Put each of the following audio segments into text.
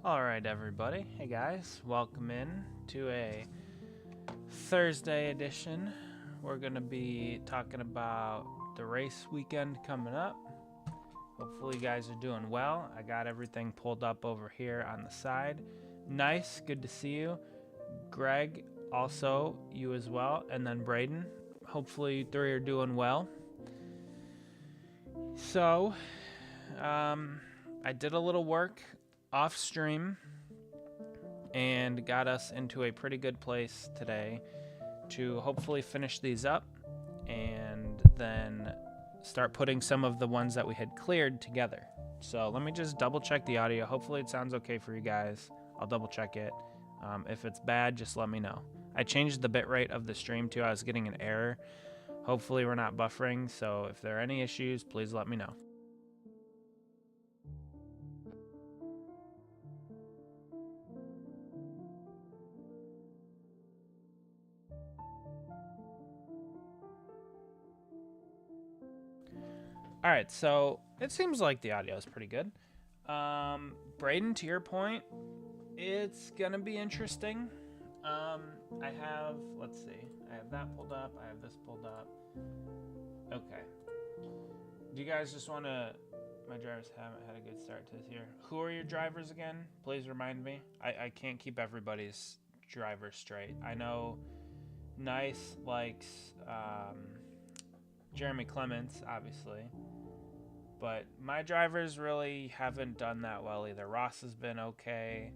Alright everybody, hey guys, welcome in to a Thursday edition. We're going to be talking about the race weekend coming up. Hopefully you guys are doing well. I got everything pulled up over here on the side. Nice, good to see you. Greg, also you as well, and then Braden. Hopefully you three are doing well. So, I did a little work off stream and got us into a pretty good place today to hopefully finish these up and then start putting some of the ones that we had cleared together. So let me just double check the audio. Hopefully it sounds okay for you guys. I'll double check it. If it's bad, just let me know. I changed the bitrate of the stream too. I was getting an error. Hopefully we're not buffering, so if there are any issues, please let me know. All right, so it seems like the audio is pretty good. Braden, to your point, it's gonna be interesting. I have, let's see, I have that pulled up, I have this pulled up. Okay. Do you guys just want to, my drivers haven't had a good start to this year. Who are your drivers again? Please remind me. I can't keep everybody's drivers straight. I know Nice likes Jeremy Clements, obviously. But my drivers really haven't done that well either. Ross has been okay.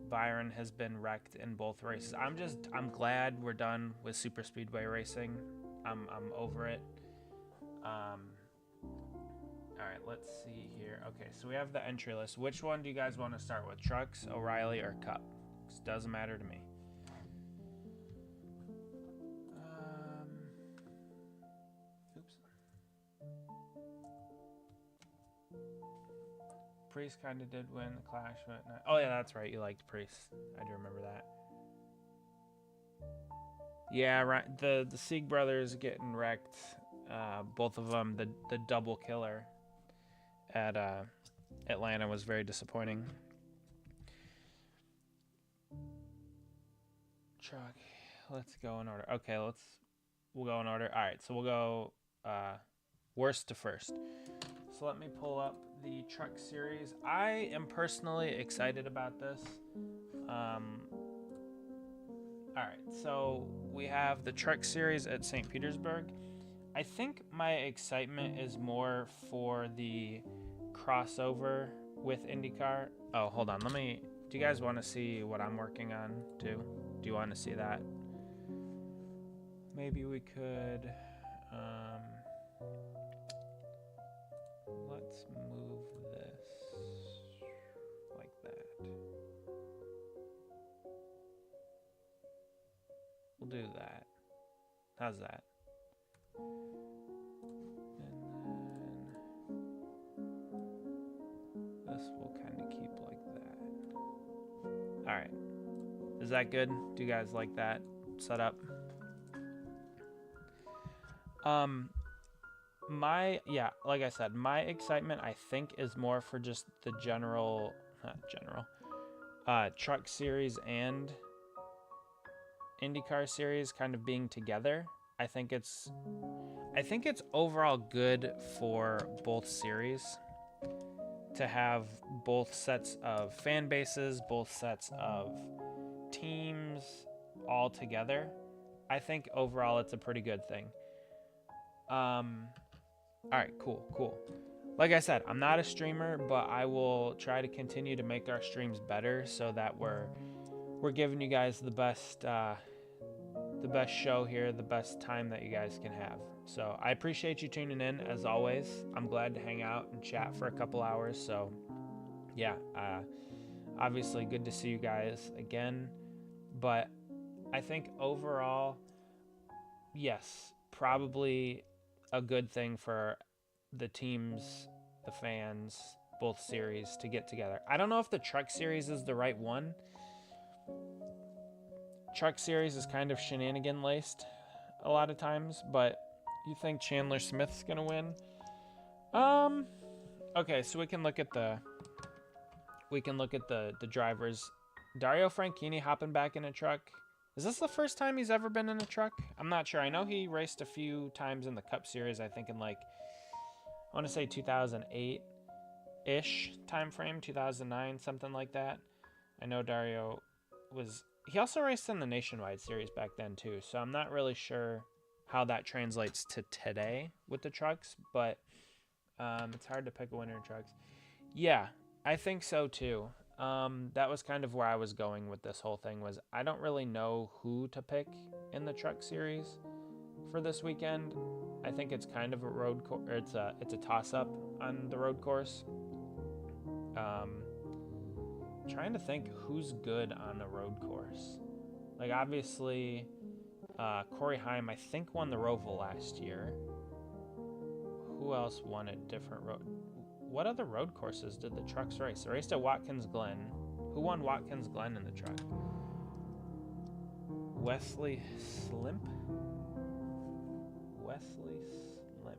Byron has been wrecked in both races. I'm glad we're done with super speedway racing. I'm over it. All right, let's see here. Okay, so we have the entry list. Which one do you guys want to start with? Trucks, O'Reilly, or Cup? It doesn't matter to me. Priest kind of did win the Clash, but not. Oh yeah, that's right. You liked Priest. I do remember that. Yeah, right. The Sieg brothers getting wrecked. Both of them. The double killer at Atlanta was very disappointing. Truck. Let's go in order. Okay, we'll go in order. All right, so we'll go worst to first. So let me pull up the truck series. I am personally excited about this. All right, so we have the truck series at St. Petersburg. I think my excitement is more for the crossover with IndyCar. Oh, hold on. Do you guys want to see what I'm working on too? Do you want to see that? Maybe we could, let's move this like that. We'll do that. How's that? And then this will kind of keep like that. All right. Is that good? Do you guys like that setup? Like I said, my excitement I think is more for just the truck series and IndyCar series kind of being together. I think it's overall good for both series to have both sets of fan bases, both sets of teams all together. I think overall it's a pretty good thing. All right, cool. Like I said, I'm not a streamer, but I will try to continue to make our streams better so that we're giving you guys the best show here, the best time that you guys can have. So I appreciate you tuning in as always. I'm glad to hang out and chat for a couple hours. So yeah, obviously good to see you guys again. But I think overall, yes, probably a good thing for the teams, the fans, both series to get together. I don't know if the truck series is the right one. Truck series is kind of shenanigan laced a lot of times, but you think Chandler Smith's gonna win? Okay, so we can look at the we can look at the drivers. Dario Franchitti hopping back in a truck. Is this the first time he's ever been in a truck? I'm not sure. I know he raced a few times in the Cup Series, I think in like, I want to say 2008-ish time frame, 2009, something like that. I know Dario was... He also raced in the Nationwide Series back then too, so I'm not really sure how that translates to today with the trucks, but it's hard to pick a winner in trucks. Yeah, I think so too. That was kind of where I was going with this whole thing, was I don't really know who to pick in the truck series for this weekend. I think it's kind of a road course, it's a toss-up on the road course. Trying to think who's good on the road course. Like obviously, Corey Heim, I think, won the Roval last year. Who else won a different road? What other road courses did the trucks race? They raced at Watkins Glen. Who won Watkins Glen in the truck? Wesley Slimp? Wesley Slimp.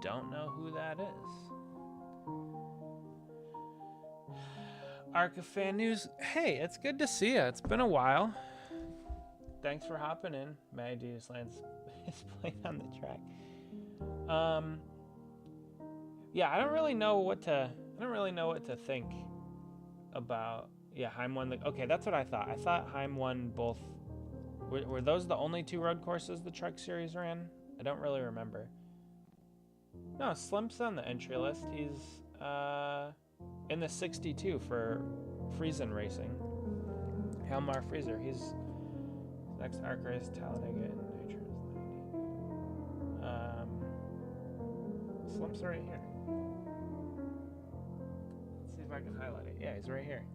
Don't know who that is. Arca Fan News. Hey, it's good to see you. It's been a while. Thanks for hopping in. Maggie Lands is playing on the track. Yeah, I don't really know what to think about. Yeah, Heim won the... Okay, that's what I thought. I thought Heim won both. Were those the only two road courses the truck series ran? I don't really remember. No, Slimp's on the entry list. He's in the 62 for Friesen Racing. Helmar Frieser. He's next Arc Race, Talladega, and Nitro is 90. Slimp's right here. Let's see if I can highlight it. Yeah, he's right here.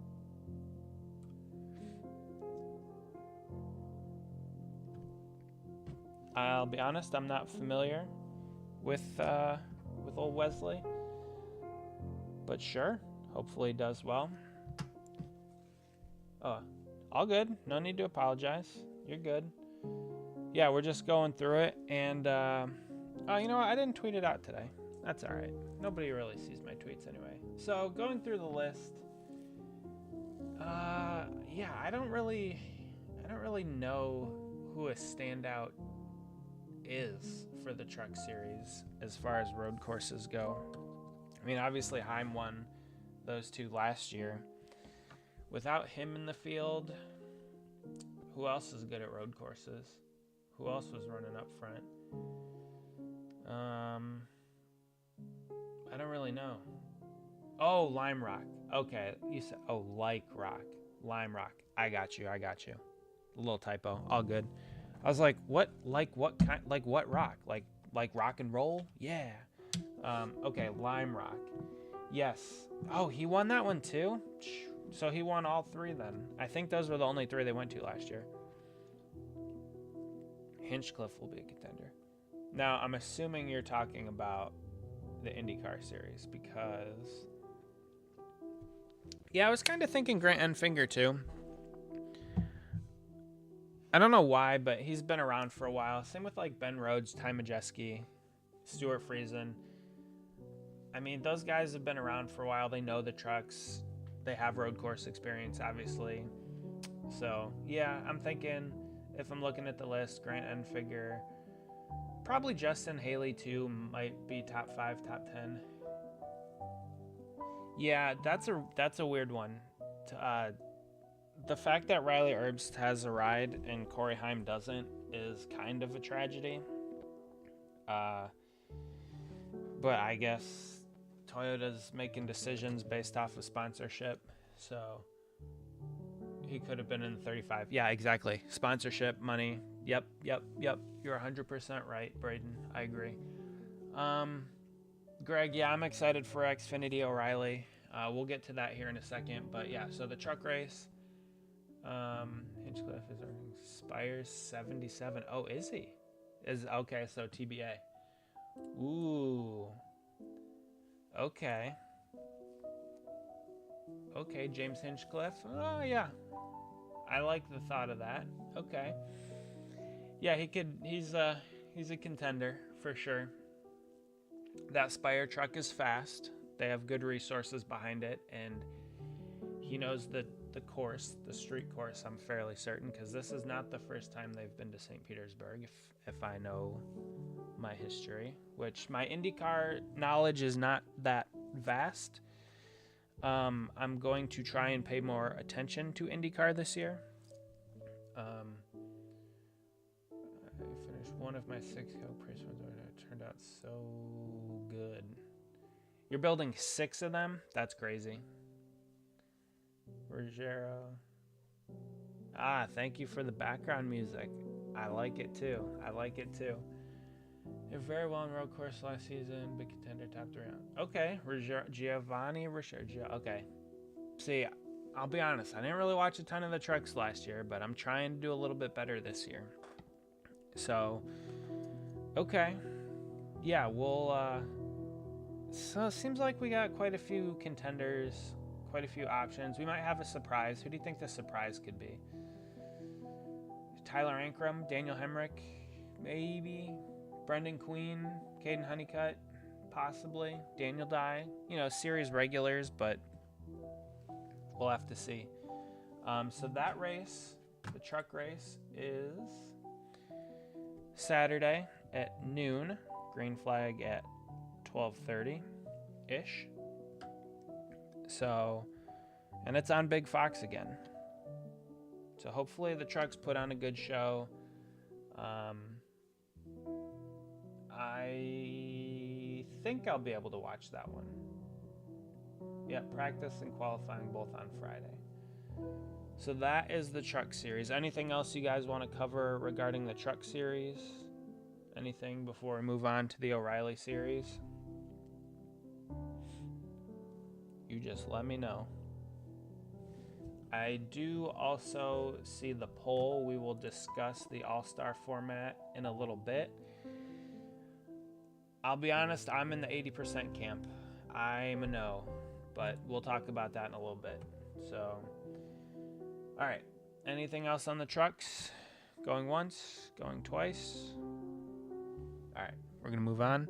I'll be honest, I'm not familiar with old Wesley, but sure, hopefully he does well. Oh, all good. No need to apologize. You're good. Yeah, we're just going through it, and oh, you know what? I didn't tweet it out today. That's all right. Nobody really sees my tweets anyway. So going through the list, yeah, I don't really know who a standout is for the truck series as far as road courses go. I mean, obviously Heim won those two last year. Without him in the field, who else is good at road courses? Who else was running up front? I don't really know. Oh, Lime Rock. Okay, you said, oh, like rock. Lime Rock. I got you. A little typo. All good. I was like, what? Like what kind? Like what rock? Like rock and roll? Yeah. Okay, Lime Rock. Yes. Oh, he won that one too? So he won all three then. I think those were the only three they went to last year. Hinchcliffe will be a contender. Now, I'm assuming you're talking about the IndyCar series because... Yeah, I was kind of thinking Grant Enfinger too. I don't know why, but he's been around for a while. Same with like Ben Rhodes, Ty Majeski, Stuart Friesen. I mean, those guys have been around for a while. They know the trucks. They have road course experience, obviously. So, yeah, I'm thinking if I'm looking at the list, Grant Enfinger, probably Justin Haley too, might be top 5, top 10. Yeah, that's a weird one. The fact that Riley Herbst has a ride and Corey Heim doesn't is kind of a tragedy. But I guess Toyota's making decisions based off of sponsorship, so he could have been in the 35. Yeah, exactly. Sponsorship, money. Yep. You're 100% right, Braden. I agree. Greg, yeah, I'm excited for Xfinity O'Reilly. We'll get to that here in a second, but yeah, so the truck race. Hinchcliffe is earning Spires 77. Oh, is he? Okay, so TBA. Ooh. Okay, James Hinchcliffe. Oh, yeah. I like the thought of that. Okay. Yeah, he's a contender for sure. That Spire truck is fast. They have good resources behind it, and he knows the course, the street course, I'm fairly certain, because this is not the first time they've been to St. Petersburg, if I know my history, which my IndyCar knowledge is not that vast. I'm going to try and pay more attention to IndyCar this year. I finished one of my 6 race runs, and it turned out so good. You're building 6 of them? That's crazy. Ruggiero. Thank you for the background music. I like it too. Did very well on road course last season. Big contender, top 3 round. Okay, Giovanni Ricciardo. Okay. See, I'll be honest. I didn't really watch a ton of the trucks last year, but I'm trying to do a little bit better this year. So, okay. Yeah, we'll, so it seems like we got quite a few contenders, quite a few options. We might have a surprise. Who do you think the surprise could be? Tyler Ankrum, Daniel Hemrick, maybe. Brendan Queen, Caden Honeycutt, possibly. Daniel Dye. Series regulars, but we'll have to see. So that race, the truck race, is Saturday at noon. Green flag at 12:30-ish. So, and it's on Big Fox again. So hopefully the trucks put on a good show. I think I'll be able to watch that one. Yeah, practice and qualifying both on Friday. So that is the truck series. Anything else you guys want to cover regarding the truck series? Anything before we move on to the O'Reilly series? You just let me know. I do also see the poll. We will discuss the All-Star format in a little bit. I'll be honest, I'm in the 80% camp. I'm a no, but we'll talk about that in a little bit. So, all right. Anything else on the trucks? Going once, going twice. All right, we're going to move on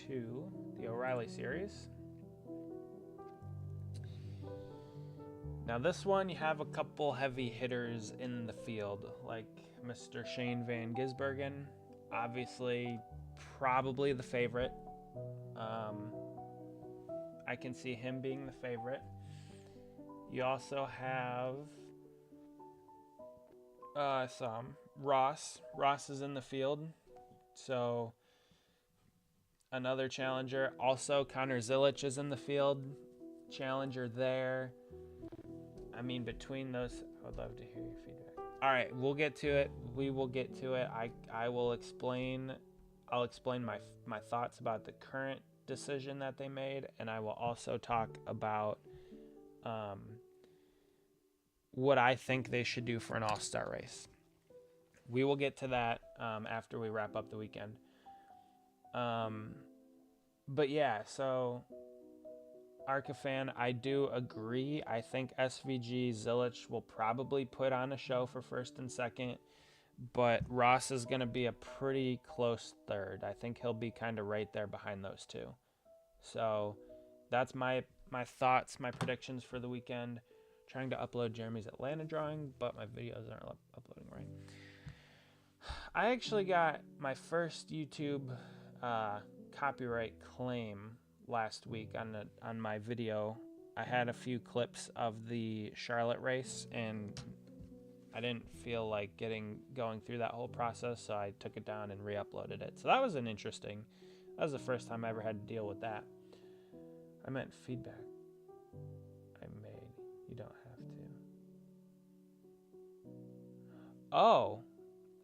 to the O'Reilly series. Now this one, you have a couple heavy hitters in the field, like Mr. Shane Van Gisbergen, obviously probably the favorite. I can see him being the favorite. You also have some Ross. Ross is in the field, so another challenger. Also, Connor Zilic is in the field, challenger there. I mean, between those, I would love to hear your feedback. All right, we'll get to it. We will get to it. I will explain. I'll explain my thoughts about the current decision that they made, and I will also talk about what I think they should do for an all-star race. We will get to that after we wrap up the weekend. But yeah, so Arcafan, I do agree. I think SVG Zilic will probably put on a show for first and second, but Ross is going to be a pretty close third. I think he'll be kind of right there behind those two. So that's my thoughts, my predictions for the weekend. Trying to upload Jeremy's Atlanta drawing, but my videos aren't uploading right. I actually got my first YouTube copyright claim last week on my video. I had a few clips of the Charlotte race, and I didn't feel like going through that whole process, so I took it down and re-uploaded it. So that was that was the first time I ever had to deal with that. I meant feedback I made. You don't have to.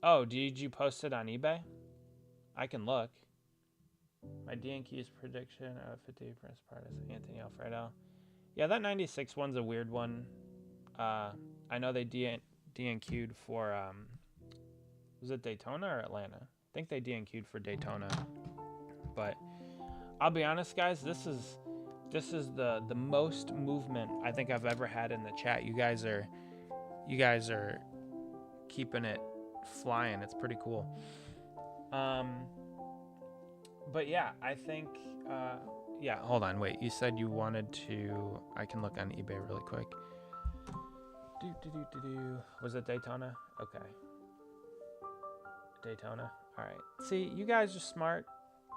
Oh, did you post it on eBay? I can look. My DNQ's prediction of 50 Prince Part is Anthony Alfredo. Yeah, that 96 one's a weird one. I know they DNQ'd for, was it Daytona or Atlanta? I think they DNQ'd for Daytona. But I'll be honest, guys, this is the most movement I think I've ever had in the chat. You guys are keeping it flying. It's pretty cool. But yeah, I think, yeah, hold on, wait. You said you wanted to, I can look on eBay really quick. Was it Daytona? Okay. Daytona. All right. See, you guys are smart.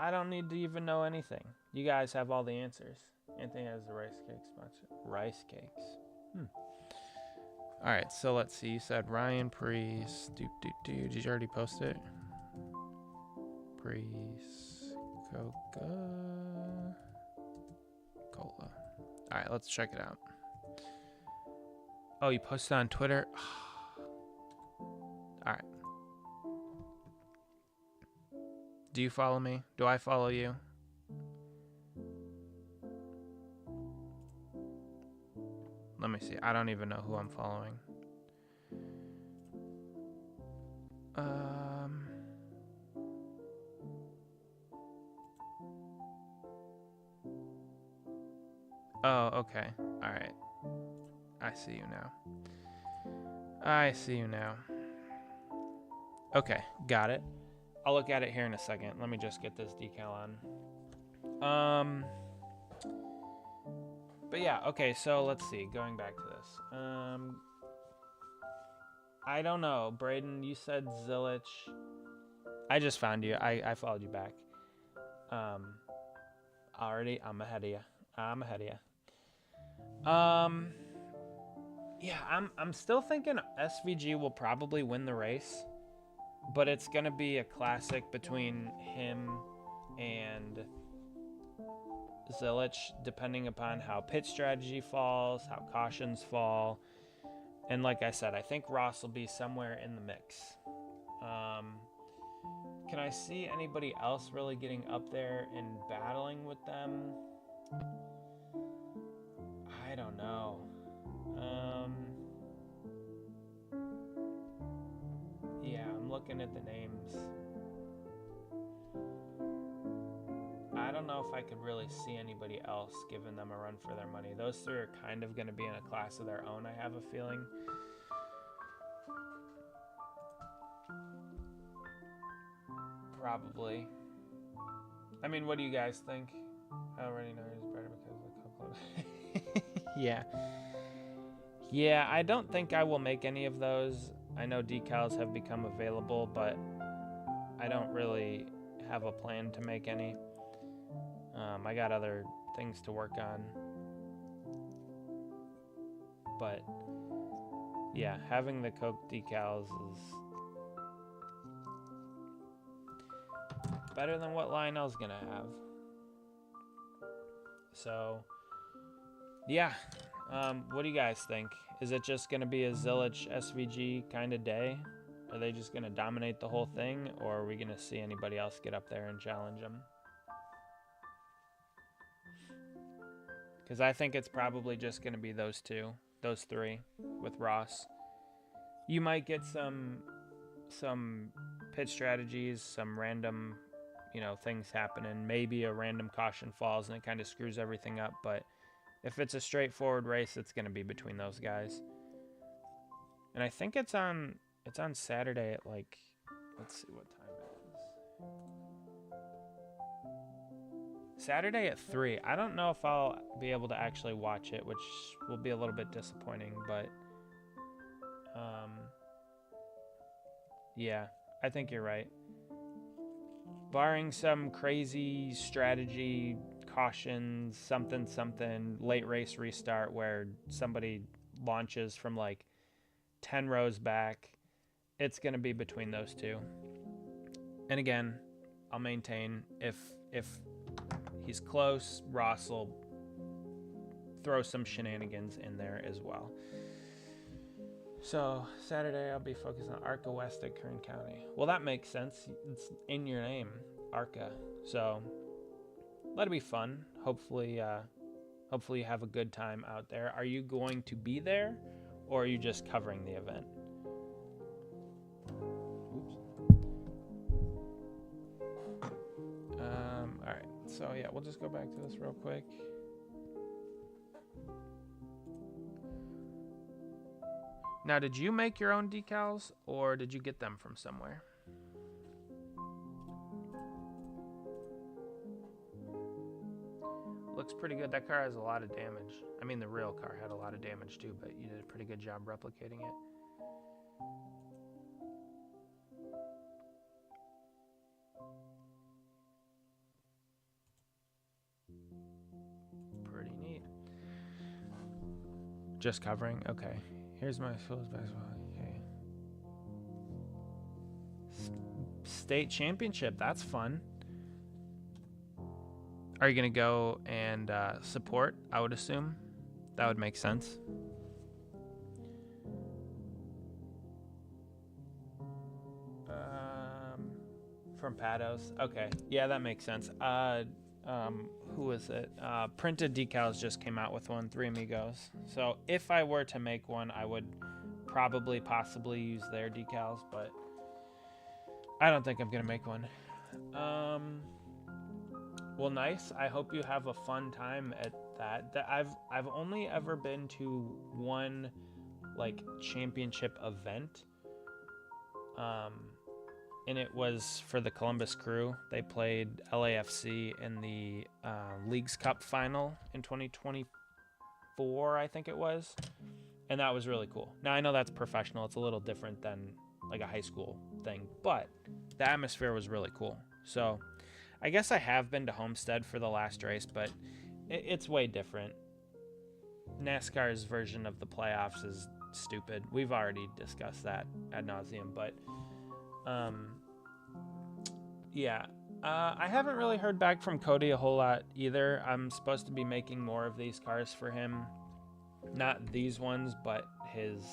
I don't need to even know anything. You guys have all the answers. Anthony has the rice cake sponsor. Rice cakes. All right, so let's see. You said Ryan Priest. Did you already post it? Priest. Coca-Cola. All right, let's check it out. Oh, you posted on Twitter? All right. Do you follow me? Do I follow you? Let me see. I don't even know who I'm following. Oh, okay. All right. I see you now. Okay, got it. I'll look at it here in a second. Let me just get this decal on. But yeah, okay, so let's see. Going back to this. I don't know. Braden, you said Zilich. I just found you. I followed you back. Already, I'm ahead of you. Yeah, I'm still thinking SVG will probably win the race, but it's gonna be a classic between him and Zilich, depending upon how pit strategy falls, how cautions fall, and like I said, I think Ross will be somewhere in the mix. Can I see anybody else really getting up there and battling with them? I don't know. Yeah, I'm looking at the names. I don't know if I could really see anybody else giving them a run for their money. Those three are kind of going to be in a class of their own, I have a feeling. Probably. I mean, what do you guys think? I already know he's better because of the Coco. Yeah, I don't think I will make any of those. I know decals have become available, but I don't really have a plan to make any. I got other things to work on. But yeah, having the Coke decals is better than what Lionel's gonna have. So yeah, what do you guys think? Is it just gonna be a Zilich SVG kind of day? Are they just gonna dominate the whole thing, or are we gonna see anybody else get up there and challenge them? Because I think it's probably just gonna be those three with Ross. You might get some pit strategies, some random, things happening. Maybe a random caution falls and it kind of screws everything up. But if it's a straightforward race, it's going to be between those guys. And I think it's on Saturday at let's see what time it is. Saturday at 3. I don't know if I'll be able to actually watch it, which will be a little bit disappointing, but yeah, I think you're right. Barring some crazy strategy, cautions, something, late race restart where somebody launches from 10 rows back, it's going to be between those two. And again, I'll maintain if he's close, Ross will throw some shenanigans in there as well. So Saturday I'll be focused on Arca West at Kern County. Well, that makes sense. It's in your name, Arca. So that'll be fun. Hopefully you have a good time out there. Are you going to be there, or are you just covering the event? Oops. All right. So yeah, we'll just go back to this real quick. Now, did you make your own decals, or did you get them from somewhere? Looks pretty good. That car has a lot of damage. I mean, the real car had a lot of damage too, but you did a pretty good job replicating it. Pretty neat. Just covering? Okay. Here's my Phillies basketball. Okay. State championship. That's fun. Are you going to go and support, I would assume? That would make sense. From Pados. Okay. Yeah, that makes sense. Who is it? Printed Decals just came out with one, Three Amigos. So if I were to make one, I would probably possibly use their decals, but I don't think I'm going to make one. Well, nice. I hope you have a fun time at that. I've only ever been to one like championship event. And it was for the Columbus Crew. They played LAFC in the Leagues Cup final in 2024, I think it was. And that was really cool. Now, I know that's professional. It's a little different than like a high school thing, but the atmosphere was really cool. So I guess I have been to Homestead for the last race, but it's way different. NASCAR's version of the playoffs is stupid. We've already discussed that ad nauseum, but yeah. I haven't really heard back from Cody a whole lot either. I'm supposed to be making more of these cars for him. Not these ones, but his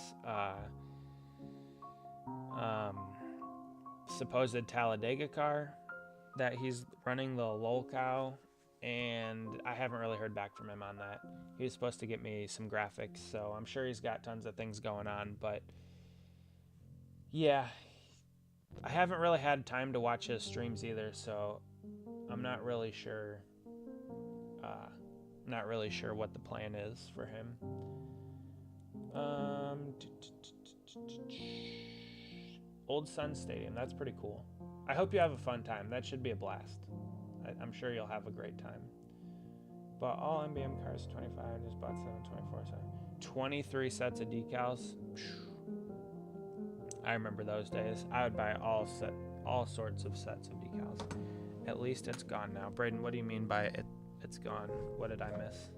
supposed Talladega car that he's running, the Lol Cow, and I haven't really heard back from him on that. He was supposed to get me some graphics, so I'm sure he's got tons of things going on, but yeah, I haven't really had time to watch his streams either, so I'm not really sure what the plan is for him. Old Sun Stadium, that's pretty cool. I hope you have a fun time. That should be a blast. I'm sure you'll have a great time. Bought all NBM cars, 25, just bought 7, 24, 7. 23 sets of decals. I remember those days. I would buy all sorts of sets of decals. At least it's gone now. Braden, what do you mean by it's gone? What did I miss?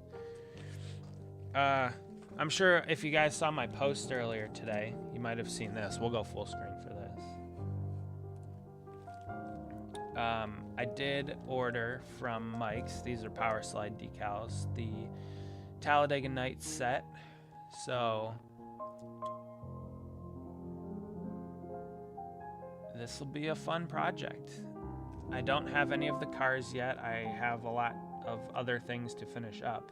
I'm sure if you guys saw my post earlier today, you might have seen this. We'll go full screen for this. I did order from Mike's. These are Power Slide decals. The Talladega Nights set. So this will be a fun project. I don't have any of the cars yet. I have a lot of other things to finish up.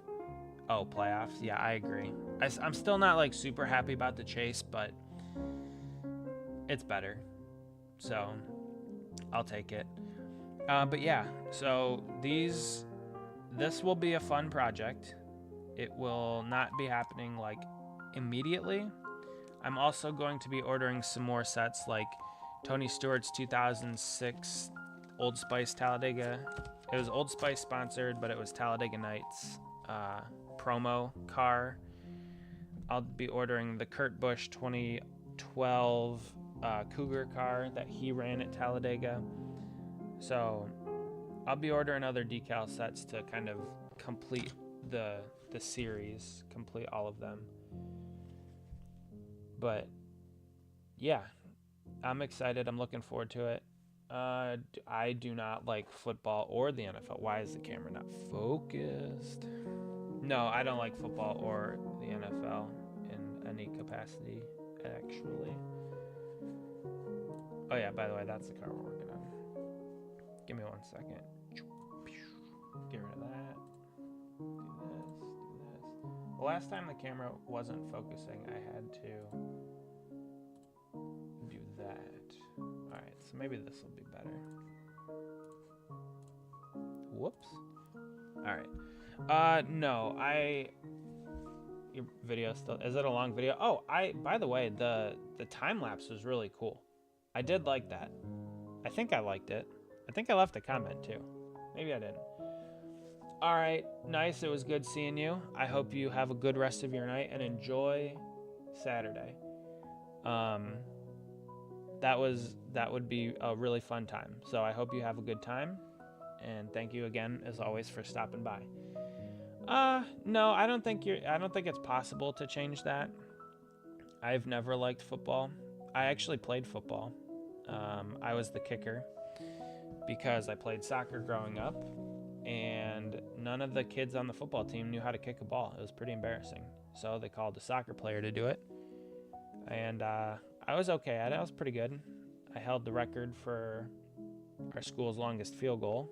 Oh, playoffs. Yeah, I agree. I'm still not like super happy about the chase, but it's better. So I'll take it. But yeah, so this will be a fun project. It will not be happening like immediately. I'm also going to be ordering some more sets like Tony Stewart's 2006 Old Spice Talladega. It was Old Spice sponsored, but it was Talladega Nights promo car. I'll be ordering the Kurt Busch 2012 Cougar car that he ran at Talladega. So I'll be ordering other decal sets to kind of complete the series, complete all of them. But yeah, I'm excited. I'm looking forward to it. I do not like football or the NFL. Why is the camera not focused? No, I don't like football or the NFL in any capacity, actually. Oh yeah, by the way, that's the car we're working on. Give me 1 second. Get rid of that. Do this. The last time the camera wasn't focusing, I had to do that. Alright, so maybe this will be better. Whoops. Alright. No, your video still, is it a long video? Oh, by the way, the time lapse was really cool. I did like that. I think I liked it. I think I left a comment too. Maybe I didn't. All right, nice. It was good seeing you. I hope you have a good rest of your night and enjoy Saturday. That would be a really fun time. So I hope you have a good time, and thank you again as always for stopping by. No, I don't think it's possible to change that. I've never liked football. I actually played football. I was the kicker because I played soccer growing up, and none of the kids on the football team knew how to kick a ball. It was pretty embarrassing. So they called a soccer player to do it, and I was okay at it. I was pretty good. I held the record for our school's longest field goal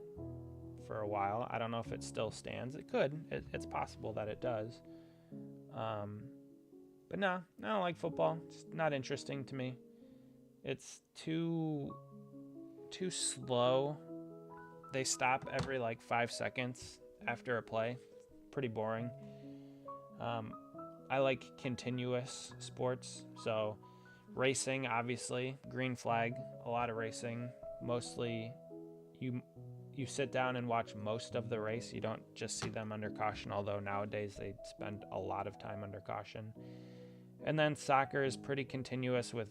for a while. I don't know if it still stands. It could. It's possible that it does. But no, I don't like football. It's not interesting to me. It's too slow. They stop every like 5 seconds after a play. Pretty boring. I like continuous sports. So racing, obviously, green flag, a lot of racing. Mostly you sit down and watch most of the race. You don't just see them under caution, although nowadays they spend a lot of time under caution. And then soccer is pretty continuous with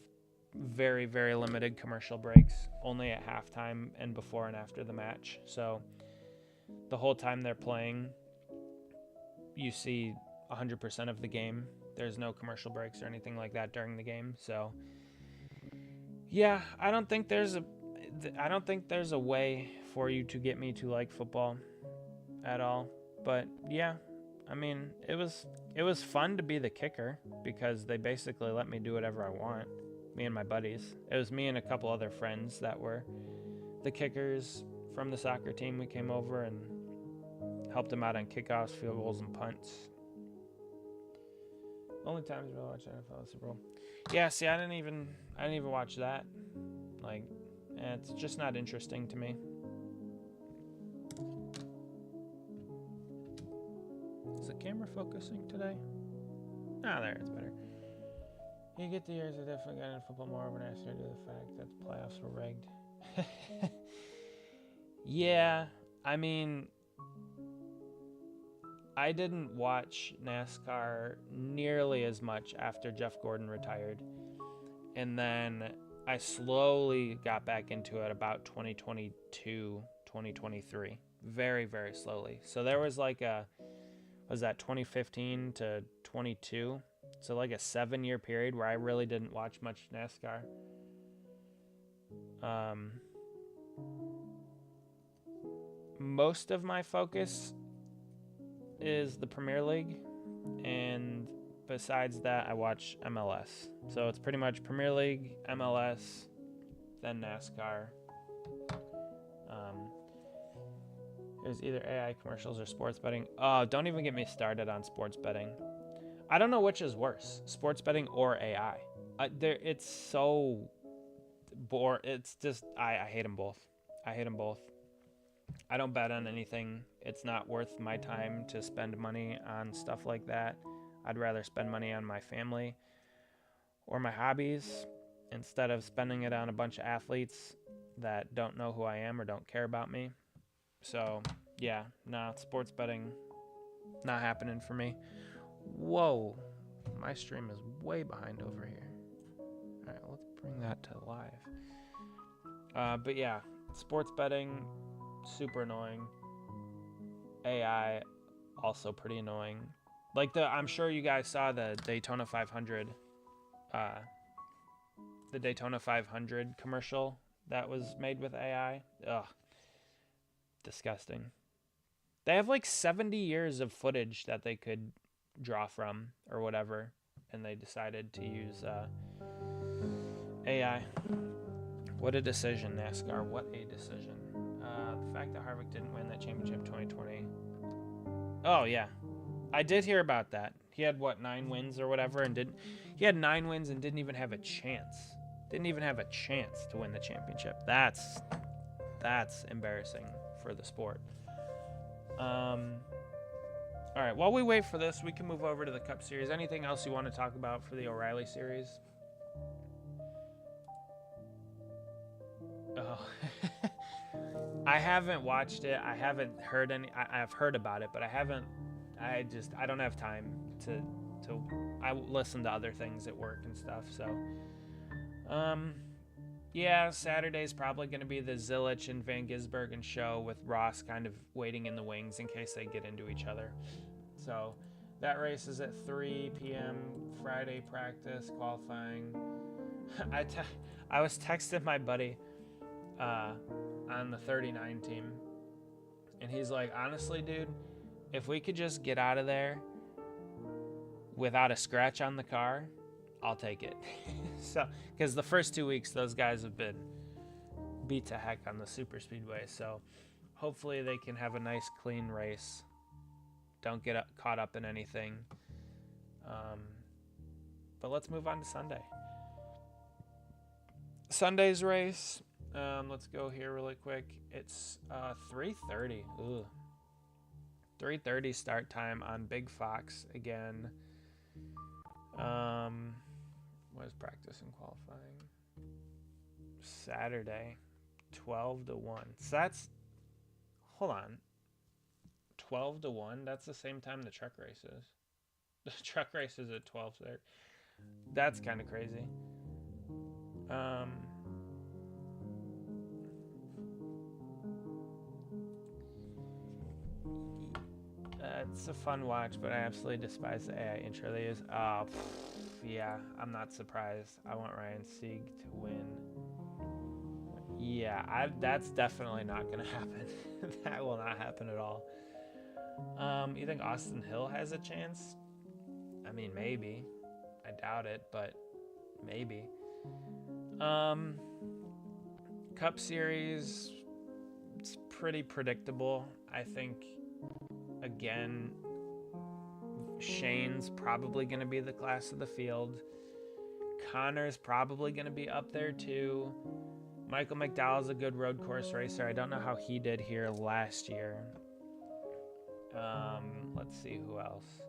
very, very limited commercial breaks, only at halftime and before and after the match. So the whole time they're playing, you see 100% of the game. There's no commercial breaks or anything like that during the game. So yeah, I don't think there's a way for you to get me to like football at all. But yeah, I mean, it was fun to be the kicker because they basically let me do whatever I want. Me and my buddies. It was me and a couple other friends that were the kickers from the soccer team. We came over and helped them out on kickoffs, field goals, and punts. Only times I watch NFL Super Bowl. Yeah, see, I didn't even watch that. Like, it's just not interesting to me. Is the camera focusing today? Ah, there, it's better. You get the years of definitely got into football more over last year due to the fact that the playoffs were rigged. Yeah, I mean, I didn't watch NASCAR nearly as much after Jeff Gordon retired. And then I slowly got back into it about 2022, 2023. Very, very slowly. So there was like was that 2015 to 22? So like a 7-year period where I really didn't watch much NASCAR. Most of my focus is the Premier League, and besides that, I watch MLS. So it's pretty much Premier League, MLS, then NASCAR. There's either AI commercials or sports betting. Oh, don't even get me started on sports betting. I don't know which is worse, sports betting or AI. It's so boring. It's just, I hate them both. I hate them both. I don't bet on anything. It's not worth my time to spend money on stuff like that. I'd rather spend money on my family or my hobbies instead of spending it on a bunch of athletes that don't know who I am or don't care about me. So, yeah, sports betting, not happening for me. Whoa, my stream is way behind over here. All right, let's bring that to live. But yeah, sports betting, super annoying. AI, also pretty annoying. Like I'm sure you guys saw the Daytona 500, the Daytona 500 commercial that was made with AI. Ugh, disgusting. They have like 70 years of footage that they could draw from or whatever, and they decided to use AI. What a decision, NASCAR. What a decision. The fact that Harvick didn't win that championship 2020. Oh, yeah. I did hear about that. He had, 9 wins or whatever, and he had 9 wins and didn't even have a chance. Didn't even have a chance to win the championship. That's embarrassing for the sport. All All right, while we wait for this, we can move over to the Cup Series. Anything else you want to talk about for the O'Reilly Series? Oh, I haven't watched it. I haven't heard any. I've heard about it, but I haven't. I don't have time to. I listen to other things at work and stuff. So, yeah, Saturday's probably going to be the Zilich and Van Gisbergen show with Ross kind of waiting in the wings in case they get into each other. So, that race is at 3 p.m. Friday practice qualifying. I was texting my buddy on the 39 team, and he's like, honestly, dude, if we could just get out of there without a scratch on the car, I'll take it. So, because the first 2 weeks, those guys have been beat to heck on the super speedway. So, hopefully they can have a nice, clean race. Don't get caught up in anything. But let's move on to Sunday. Sunday's race. Let's go here really quick. It's 3:30. Ooh. 3:30 start time on Big Fox again. What is practice and qualifying? Saturday, 12 to 1. So that's, hold on, 12 to 1. That's the same time the truck race is. The truck race is at 12:30. That's kind of crazy. It's a fun watch, but I absolutely despise the AI intro they use. Yeah, I'm not surprised. I want Ryan Sieg to win. Yeah, that's definitely not going to happen. That will not happen at all. You think Austin Hill has a chance? I mean, maybe. I doubt it, but maybe. Cup Series, it's pretty predictable. I think, again, Shane's probably going to be the class of the field. Connor's probably going to be up there too. Michael McDowell's a good road course racer. I don't know how he did here last year. Let's see who else.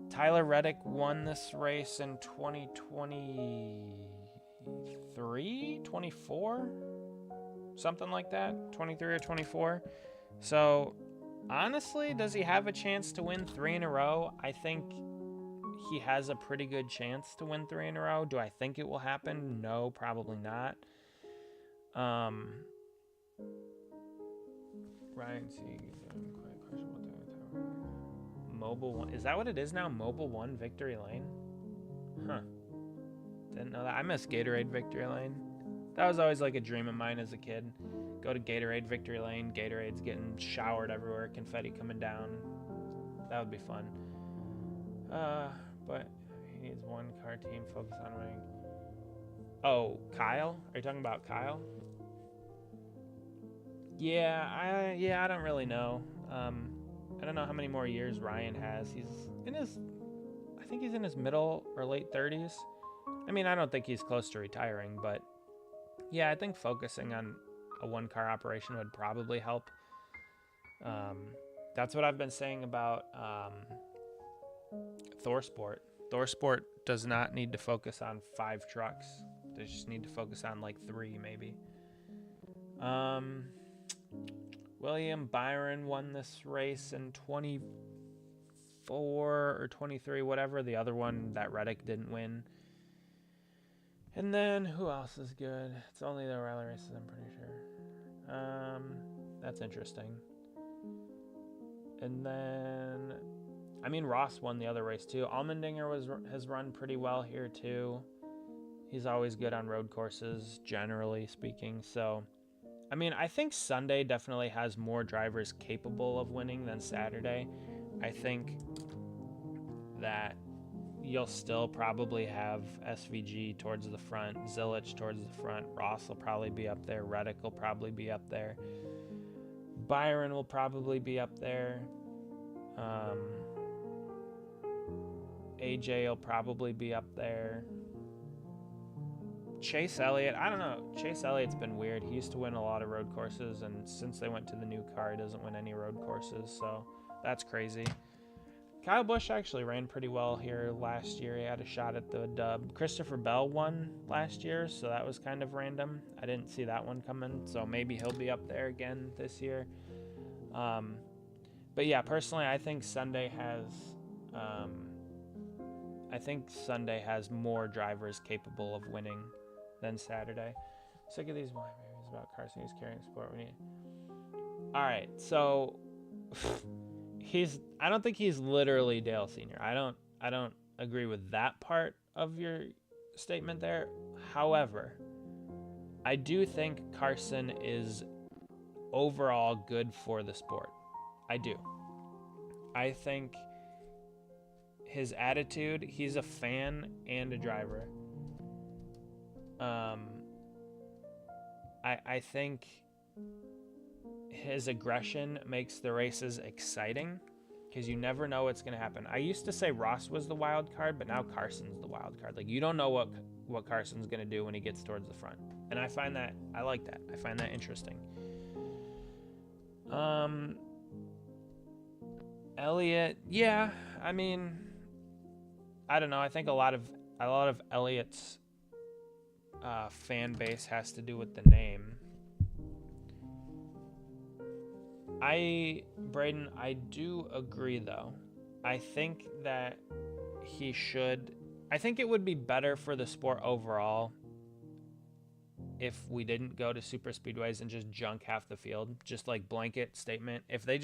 Tyler Reddick won this race in 2023, 24, something like that, 23 or 24. So, honestly, does he have a chance to win 3 in a row? I think he has a pretty good chance to win 3 in a row. Do I think it will happen? No, probably not. Ryan Sieg, quite questionable. Mobile 1. Is that what it is now? Mobile 1 Victory Lane? Huh. Didn't know that. I miss Gatorade Victory Lane. That was always like a dream of mine as a kid. Go to Gatorade Victory Lane. Gatorade's getting showered everywhere. Confetti coming down. That would be fun. But he needs one car team focused on winning. Oh, Kyle? Are you talking about Kyle? Yeah, I don't really know. I don't know how many more years Ryan has. I think he's in his middle or late 30s. I mean, I don't think he's close to retiring, but yeah, I think focusing on a one-car operation would probably help. That's what I've been saying about ThorSport. ThorSport does not need to focus on 5 trucks. They just need to focus on like 3, maybe. William Byron won this race in 24 or 23, whatever. The other one that Reddick didn't win. And then, who else is good? It's only the O'Reilly races, I'm pretty sure. That's interesting. And then, I mean, Ross won the other race too. Allmendinger has run pretty well here too. He's always good on road courses, generally speaking. So, I mean, I think Sunday definitely has more drivers capable of winning than Saturday. I think that you'll still probably have SVG towards the front, Zilich towards the front, Ross will probably be up there, Reddick will probably be up there, Byron will probably be up there, AJ will probably be up there. Chase Elliott, I don't know. Chase Elliott's been weird. He used to win a lot of road courses, and since they went to the new car, he doesn't win any road courses, so that's crazy. Kyle Busch actually ran pretty well here last year. He had a shot at the dub. Christopher Bell won last year, so that was kind of random. I didn't see that one coming, so maybe he'll be up there again this year. But yeah, personally, I think Sunday has more drivers capable of winning than Saturday. Sick of these movies about Carson. He's carrying sport. All right, so I don't think he's literally Dale Sr. I don't agree with that part of your statement there. However, I do think Carson is overall good for the sport. I do. I think his attitude, he's a fan and a driver. I think his aggression makes the races exciting because you never know what's going to happen. I used to say Ross was the wild card, but now Carson's the wild card. Like, you don't know what Carson's going to do when he gets towards the front. And I like that. I find that interesting. Elliott, yeah, I mean, I don't know. I think a lot of Elliott's fan base has to do with the name. Braden, I do agree though. I think that I think it would be better for the sport overall if we didn't go to super speedways and just junk half the field, just like blanket statement. If they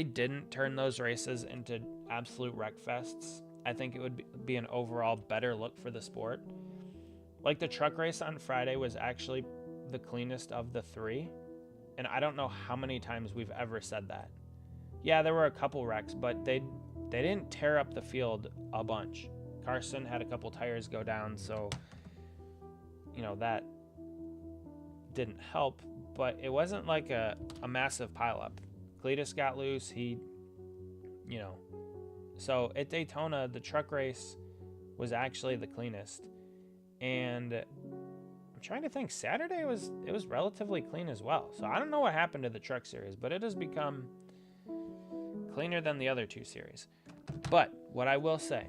didn't turn those races into absolute wreck fests, I think it would be an overall better look for the sport. Like the truck race on Friday was actually the cleanest of the three. And I don't know how many times we've ever said that. Yeah, there were a couple wrecks, but they didn't tear up the field a bunch. Carson had a couple tires go down, so that didn't help, but it wasn't like a massive pileup. Cletus got loose, so at Daytona, the truck race was actually the cleanest. And I'm trying to think, Saturday it was relatively clean as well. So I don't know what happened to the truck series, but it has become cleaner than the other two series. But what I will say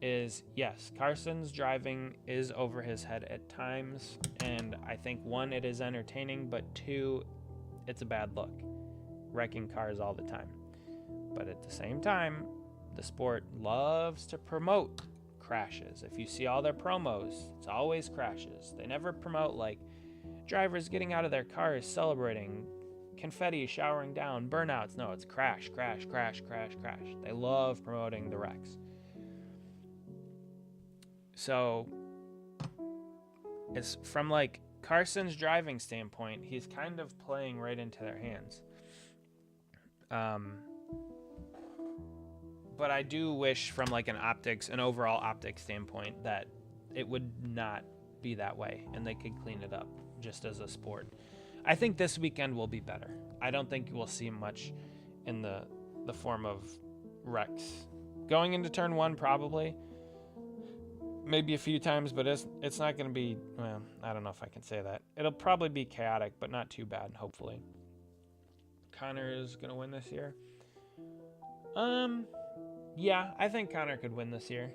is, yes, Carson's driving is over his head at times, and I think, one, it is entertaining, but two, it's a bad look, wrecking cars all the time. But at the same time, the sport loves to promote crashes. If you see all their promos, it's always crashes. They never promote like drivers getting out of their cars, celebrating, confetti showering down, burnouts. No, it's crash, crash, crash, crash, crash. They love promoting the wrecks. So it's from like Carson's driving standpoint, he's kind of playing right into their hands. But I do wish from like an overall optics standpoint that it would not be that way and they could clean it up just as a sport. I think this weekend will be better. I don't think we'll see much in the form of wrecks. Going into turn one, probably. Maybe a few times, but it's not going to be, well, I don't know if I can say that. It'll probably be chaotic, but not too bad, hopefully. Connor is going to win this year. Yeah, I think Connor could win this year.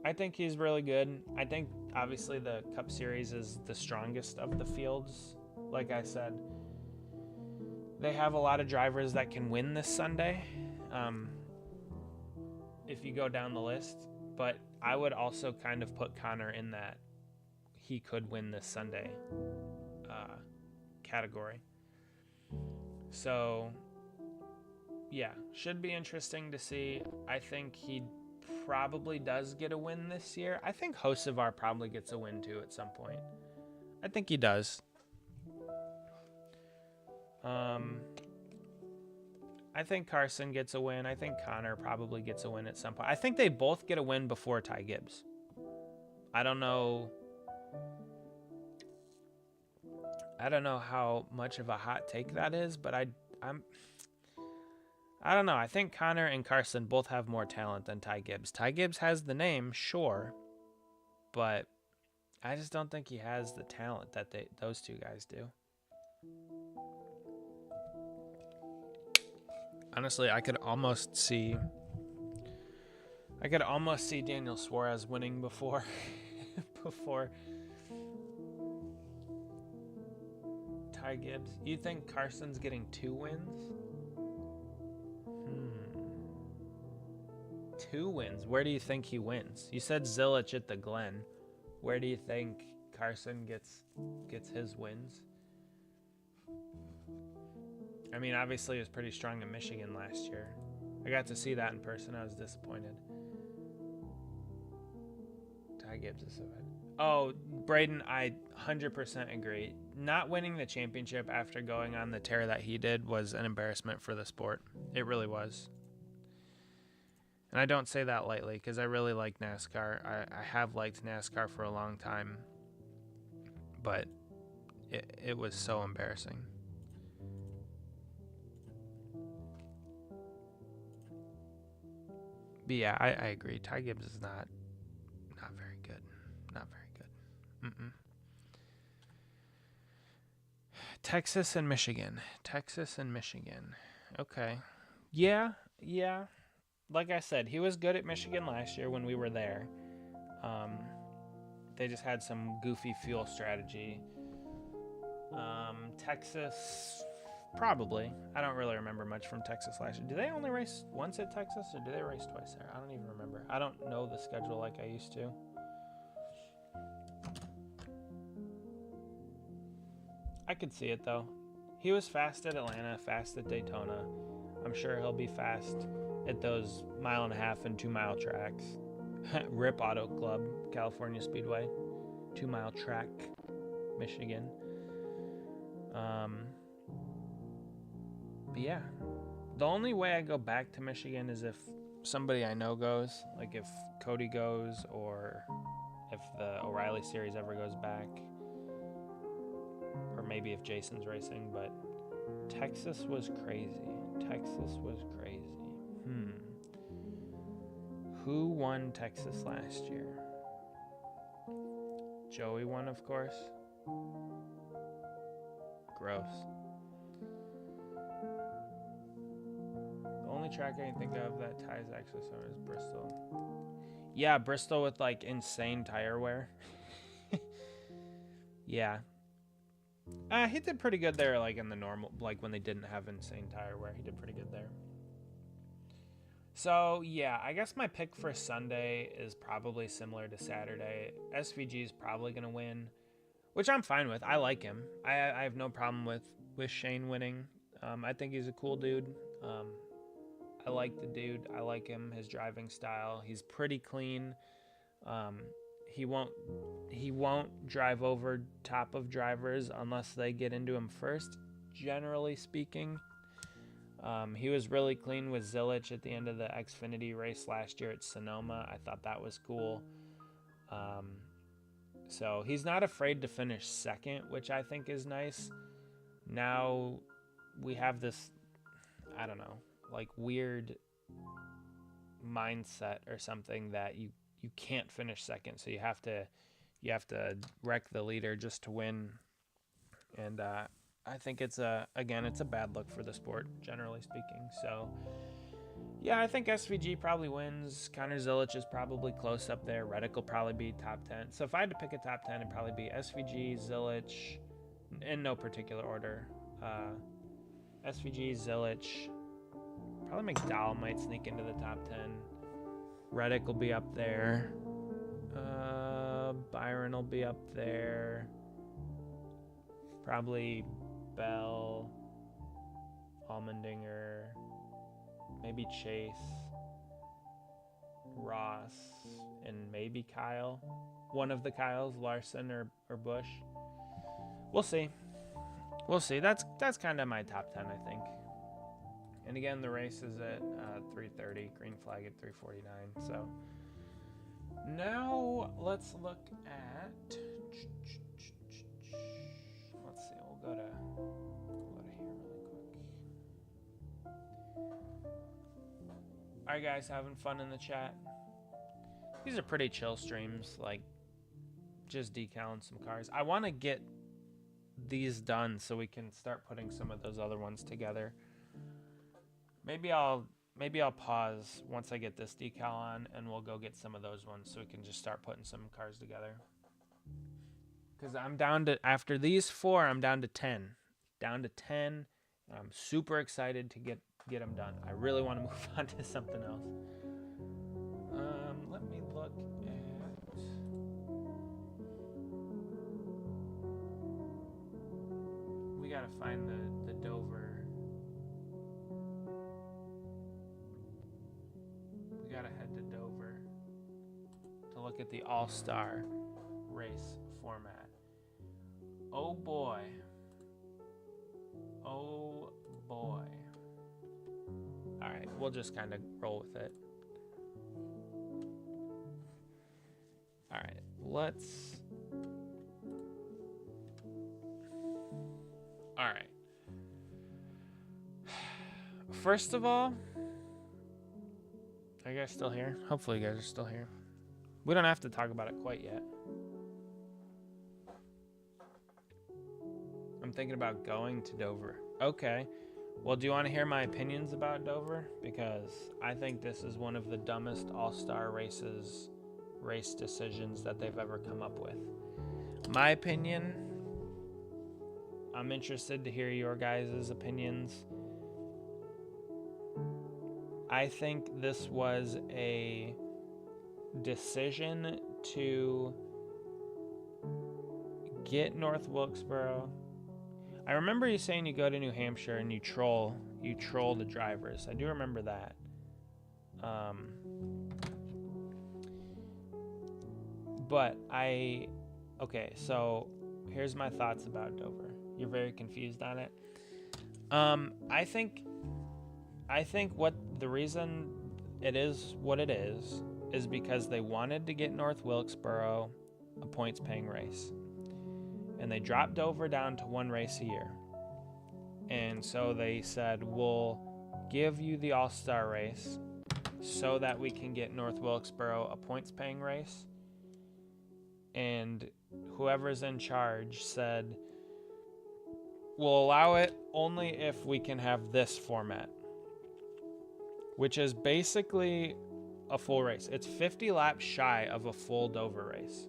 I think he's really good. I think, obviously, the Cup Series is the strongest of the fields. Like I said, they have a lot of drivers that can win this Sunday, if you go down the list. But I would also kind of put Connor in that he could win this Sunday category. So, yeah, should be interesting to see. I think he probably does get a win this year. I think Hocevar probably gets a win too at some point. I think he does. I think Carson gets a win. I think Connor probably gets a win at some point. I think they both get a win before Ty Gibbs. I don't know how much of a hot take that is, but I don't know. I think Connor and Carson both have more talent than Ty Gibbs. Ty Gibbs has the name, sure, but I just don't think he has the talent that those two guys do. Honestly, I could almost see Daniel Suarez winning before Ty Gibbs. You think Carson's getting 2 wins? 2 wins. Where do you think he wins? You said Zilich at the Glen. Where do you think Carson gets his wins? I mean, obviously, he was pretty strong in Michigan last year. I got to see that in person. I was disappointed. Ty Gibbs is so bad. Oh, Braden, I 100% agree. Not winning the championship after going on the tear that he did was an embarrassment for the sport. It really was. And I don't say that lightly because I really like NASCAR. I have liked NASCAR for a long time. But it was so embarrassing. But yeah, I agree. Ty Gibbs is not very good. Not very good. Texas and Michigan. Okay. Yeah. Like I said, he was good at Michigan last year when we were there. They just had some goofy fuel strategy. Texas, probably. I don't really remember much from Texas last year. Did they only race once at Texas, or did they race twice there? I don't even remember. I don't know the schedule like I used to. I could see it, though. He was fast at Atlanta, fast at Daytona. I'm sure he'll be fast at those 1.5 and 2 mile tracks. RIP Auto Club, California Speedway. 2 mile track, Michigan. But yeah, the only way I go back to Michigan is if somebody I know goes, like if Cody goes or if the O'Reilly series ever goes back, or maybe if Jason's racing. But Texas was crazy. Who won Texas last year? Joey won, of course. Gross. The only track I can think of that ties actually summer is Bristol. Yeah, Bristol with like insane tire wear. Yeah. He did pretty good there, like in the normal, like when they didn't have insane tire wear. He did pretty good there. So, yeah, I guess my pick for Sunday is probably similar to Saturday. SVG is probably going to win, which I'm fine with. I like him. I have no problem with Shane winning. I think he's a cool dude. I like the dude. I like him, his driving style. He's pretty clean. He won't drive over top of drivers unless they get into him first, generally speaking. He was really clean with Zilich at the end of the Xfinity race last year at Sonoma. I thought that was cool. So he's not afraid to finish second, which I think is nice. Now we have this, I don't know, like weird mindset or something that you can't finish second, so you have to wreck the leader just to win. And I think it's a bad look for the sport, generally speaking. So yeah, I think SVG probably wins. Connor Zilich is probably close up there. Reddick will probably be top 10. So if I had to pick a top 10, it'd probably be SVG, Zilich, in no particular order. SVG, Zilich, probably McDowell might sneak into the top 10. Reddick will be up there. Byron will be up there. Probably Bell, Allmendinger, maybe Chase, Ross, and maybe Kyle. One of the Kyles, Larson or Busch. We'll see. That's kind of my top 10, I think. And again, the race is at 3:30, green flag at 3:49. So now let's look at. Let's see. We'll go to here really quick. All right, guys, having fun in the chat. These are pretty chill streams, like just decaling some cars. I want to get these done so we can start putting some of those other ones together. Maybe I'll pause once I get this decal on, and we'll go get some of those ones so we can just start putting some cars together. Because I'm down to, after these 4, I'm down to 10. Down to 10. I'm super excited to get them done. I really want to move on to something else. Let me look at... We gotta find the Dover. We gotta head to Dover to look at the All-Star race format. Oh boy. Oh boy. Alright, we'll just kind of roll with it. Alright, let's... Alright. First of all, are you guys still here? Hopefully you guys are still here. We don't have to talk about it quite yet. I'm thinking about going to Dover. Okay. Well, do you want to hear my opinions about Dover? Because I think this is one of the dumbest all-star race decisions that they've ever come up with. My opinion, I'm interested to hear your guys' opinions. I think this was a decision to get North Wilkesboro. I remember you saying you go to New Hampshire and you troll the drivers. I do remember that. Okay, so here's my thoughts about Dover. You're very confused on it. I think what the reason it is what it is because they wanted to get North Wilkesboro a points paying race. And they dropped Dover down to 1 race a year. And so they said, we'll give you the All-Star race so that we can get North Wilkesboro a points-paying race. And whoever's in charge said, we'll allow it only if we can have this format, which is basically a full race. It's 50 laps shy of a full Dover race.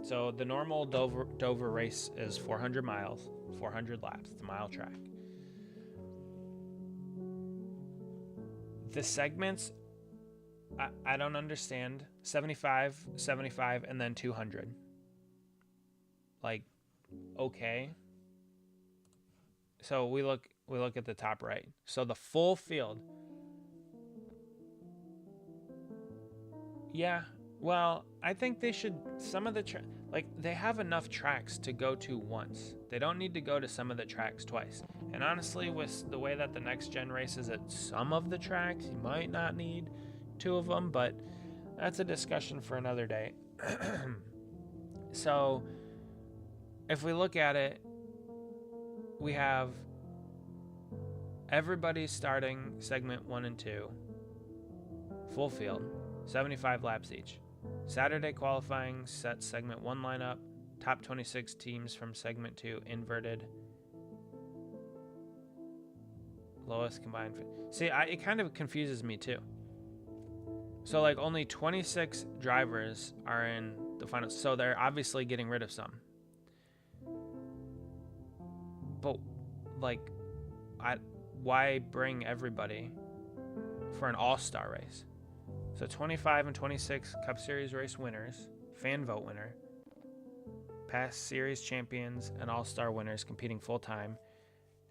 So the normal Dover race is 400 miles, 400 laps. It's a mile track. The segments, I don't understand. 75, 75, and then 200. Like, okay. So we look at the top right. So the full field. Yeah. Well, I think they should, some of the, they have enough tracks to go to once. They don't need to go to some of the tracks twice. And honestly, with the way that the next gen races at some of the tracks, you might not need 2 of them, but that's a discussion for another day. So, if we look at it, we have everybody starting segment 1 and 2, full field, 75 laps each. Saturday qualifying sets segment 1 lineup, top 26 teams from segment 2 inverted. Lowest combined. See, it kind of confuses me too. So only 26 drivers are in the final, so they're obviously getting rid of some. But why bring everybody for an all-star race? So 25 and 26 Cup Series race winners, fan vote winner, past series champions, and all-star winners competing full-time,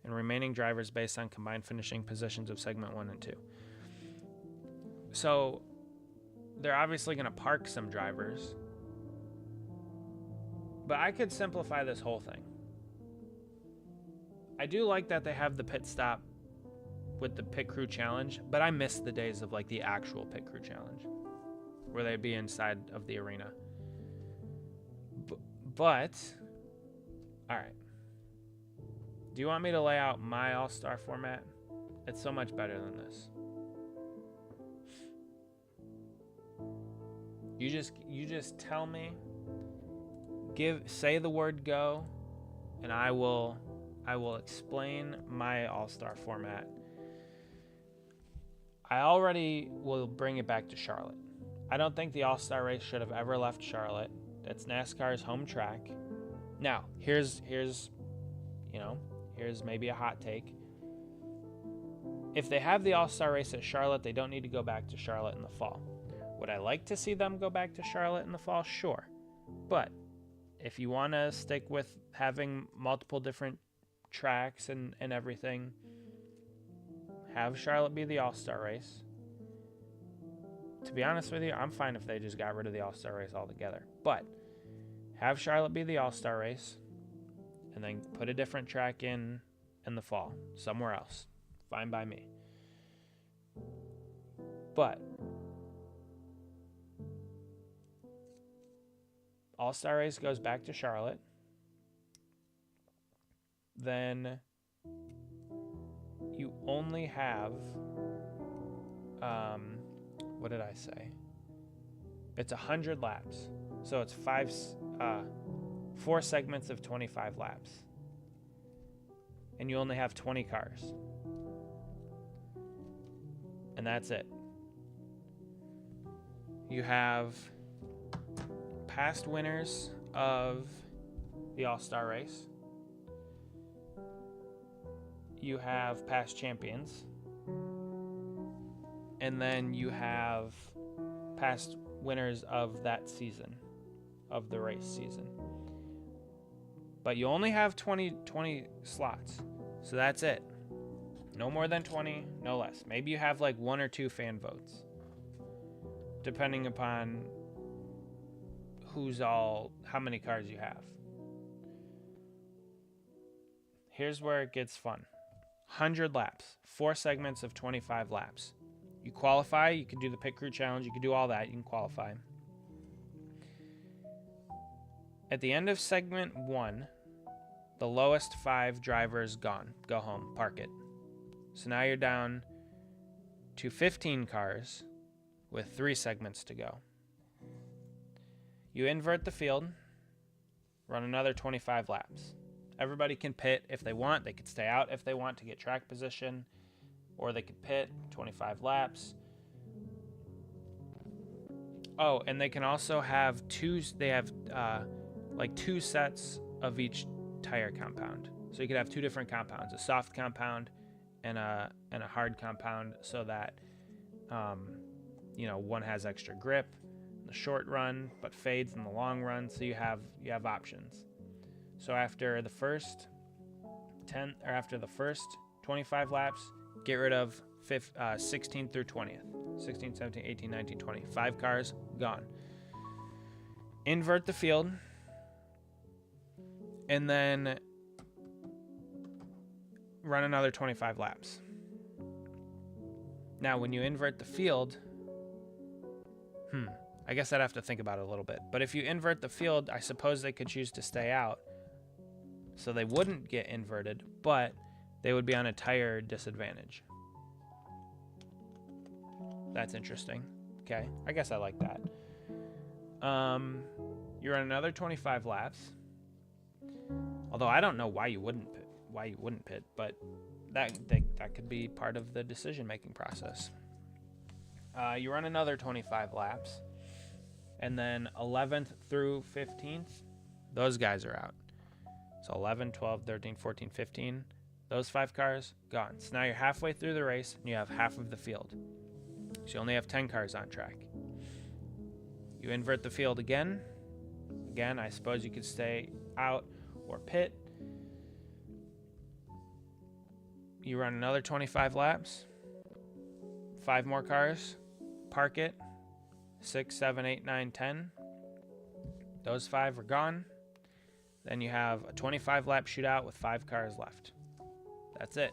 and remaining drivers based on combined finishing positions of segment 1 and 2. So they're obviously going to park some drivers, but I could simplify this whole thing. I do like that they have the pit stop with the pit crew challenge, but I miss the days of the actual pit crew challenge where they'd be inside of the arena. But all right, do you want me to lay out my all-star format? It's so much better than this. You just tell me, say the word go, and I will explain my all-star format. I already will bring it back to Charlotte. I don't think the All-Star Race should have ever left Charlotte. That's NASCAR's home track. Now, here's maybe a hot take. If they have the All-Star Race at Charlotte, they don't need to go back to Charlotte in the fall. Would I like to see them go back to Charlotte in the fall? Sure. But if you want to stick with having multiple different tracks and everything, have Charlotte be the All-Star Race. To be honest with you, I'm fine if they just got rid of the All-Star Race altogether. But have Charlotte be the All-Star Race and then put a different track in the fall, somewhere else. Fine by me. But All-Star Race goes back to Charlotte. Then you only have, what did I say? It's 100 laps. So it's 4 segments of 25 laps. And you only have 20 cars. And that's it. You have past winners of the All-Star Race. You have past champions. And then you have past winners of that season, of the race season. But you only have 20 slots. So that's it. No more than 20, no less. Maybe you have like 1 or 2 fan votes, depending upon how many cars you have. Here's where it gets fun. 100 laps, 4 segments of 25 laps. You qualify, you can do the pit crew challenge, you can do all that, you can qualify. At the end of segment 1, the lowest 5 drivers gone. Go home, park it. So now you're down to 15 cars with 3 segments to go. You invert the field, run another 25 laps. Everybody can pit if they want. They could stay out if they want to get track position, or they could pit 25 laps. Oh, and they can also have 2 sets of each tire compound. So you could have 2 different compounds, a soft compound and a hard compound, so that one has extra grip in the short run but fades in the long run. So you have options. So after the first 25 laps, get rid of 16th through 20th. 16, 17, 18, 19, 20. 5 cars gone. Invert the field. And then run another 25 laps. Now, when you invert the field, I guess I'd have to think about it a little bit. But if you invert the field, I suppose they could choose to stay out. So they wouldn't get inverted, but they would be on a tire disadvantage. That's interesting. Okay, I guess I like that. You run another 25 laps. Although I don't know why you wouldn't pit, but that could be part of the decision-making process. You run another 25 laps, and then 11th through 15th, those guys are out. So 11, 12, 13, 14, 15, those 5 cars, gone. So now you're halfway through the race, and you have half of the field. So you only have 10 cars on track. You invert the field again. Again, I suppose you could stay out or pit. You run another 25 laps. 5 more cars. Park it. 6, 7, 8, 9, 10. Those 5 are gone. Then you have a 25-lap shootout with 5 cars left. That's it.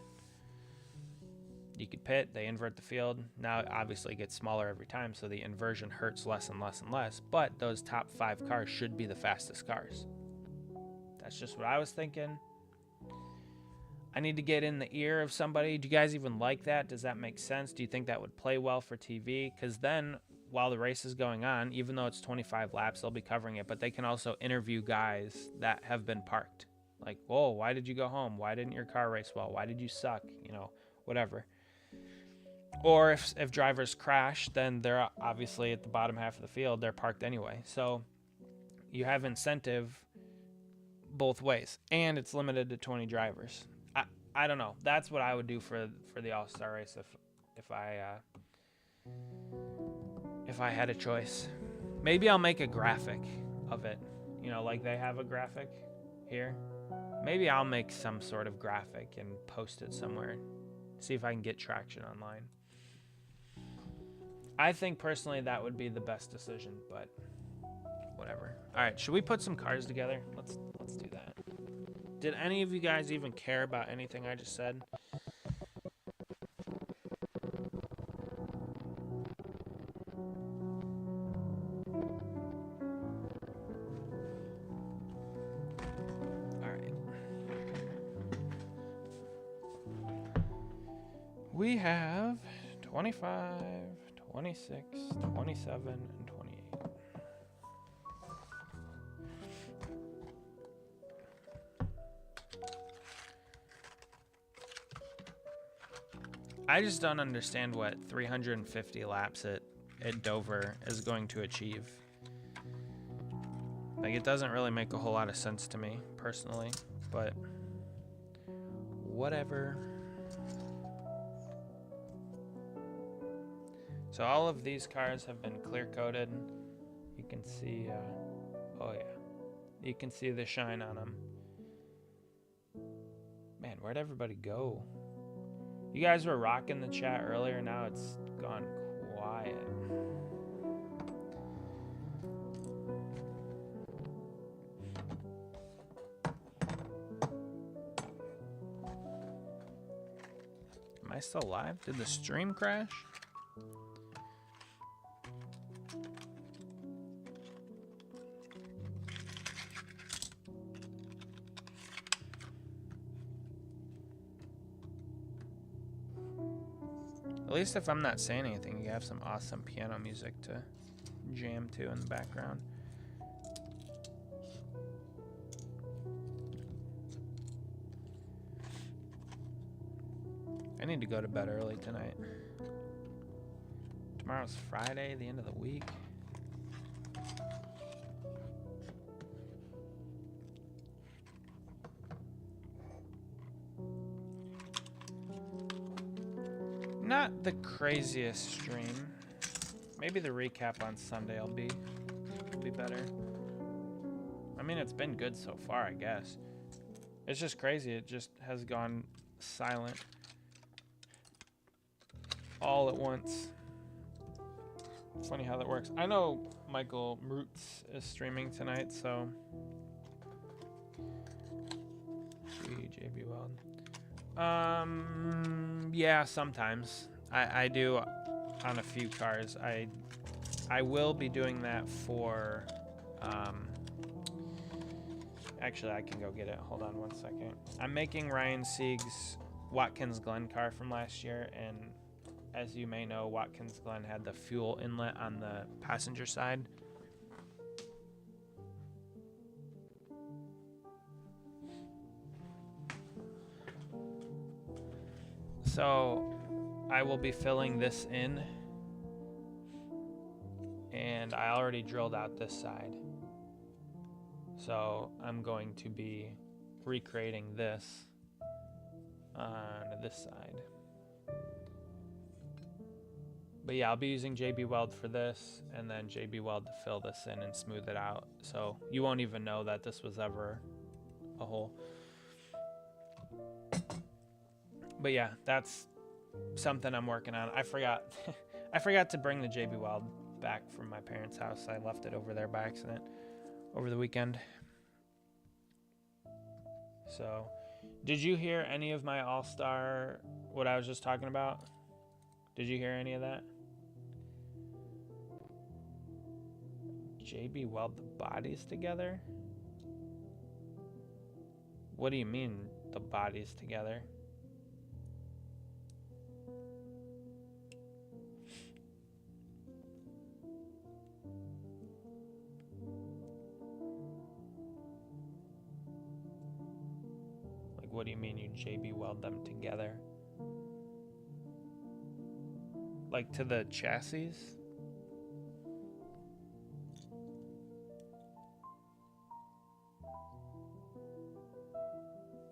You could pit. They invert the field. Now, it obviously gets smaller every time, so the inversion hurts less and less and less. But those top 5 cars should be the fastest cars. That's just what I was thinking. I need to get in the ear of somebody. Do you guys even like that? Does that make sense? Do you think that would play well for TV? Because then, while the race is going on, even though it's 25 laps, they'll be covering it, but they can also interview guys that have been parked. Like, whoa, why did you go home? Why didn't your car race well? Why did you suck? Whatever. Or if drivers crash, then they're obviously at the bottom half of the field. They're parked anyway. So you have incentive both ways, and it's limited to 20 drivers. I don't know. That's what I would do for the All-Star race if I had a choice. Maybe I'll make a graphic of it. You know, like they have a graphic here. Maybe I'll make some sort of graphic and post it somewhere. See if I can get traction online. I think personally that would be the best decision, but whatever. All right, should we put some cars together? Let's do that. Did any of you guys even care about anything I just said? All right. We have 25, 26, 27, and 28. I just don't understand what 350 laps at Dover is going to achieve. Like, it doesn't really make a whole lot of sense to me, personally, but whatever. So all of these cars have been clear coated. You can see, oh yeah, you can see the shine on them. Man, where'd everybody go? You guys were rocking the chat earlier, now it's gone quiet. Am I still live? Did the stream crash? At least if I'm not saying anything, you have some awesome piano music to jam to in the background. I need to go to bed early tonight. Tomorrow's Friday, the end of the week. Not the craziest stream. Maybe the recap on Sunday will be better. I mean, it's been good so far, I guess. It's just crazy. It just has gone silent all at once. Funny how that works. I know Michael Roots is streaming tonight, so JB Weld. Yeah, sometimes I do on a few cars. I will be doing that for actually I can go get it. Hold on one second. I'm making Ryan Sieg's Watkins Glen car from last year, and as you may know, Watkins Glen had the fuel inlet on the passenger side. So I will be filling this in, and I already drilled out this side. So I'm going to be recreating this on this side. But yeah, I'll be using JB Weld for this, and then JB Weld to fill this in and smooth it out. So you won't even know that this was ever a hole. But yeah, that's something I'm working on. I forgot to bring the JB Weld back from my parents' house. I left it over there by accident over the weekend. So, did you hear any of my All-Star, what I was just talking about? Did you hear any of that? JB Weld the bodies together? What do you mean, the bodies together? Like, what do you mean you JB Weld them together? Like to the chassis?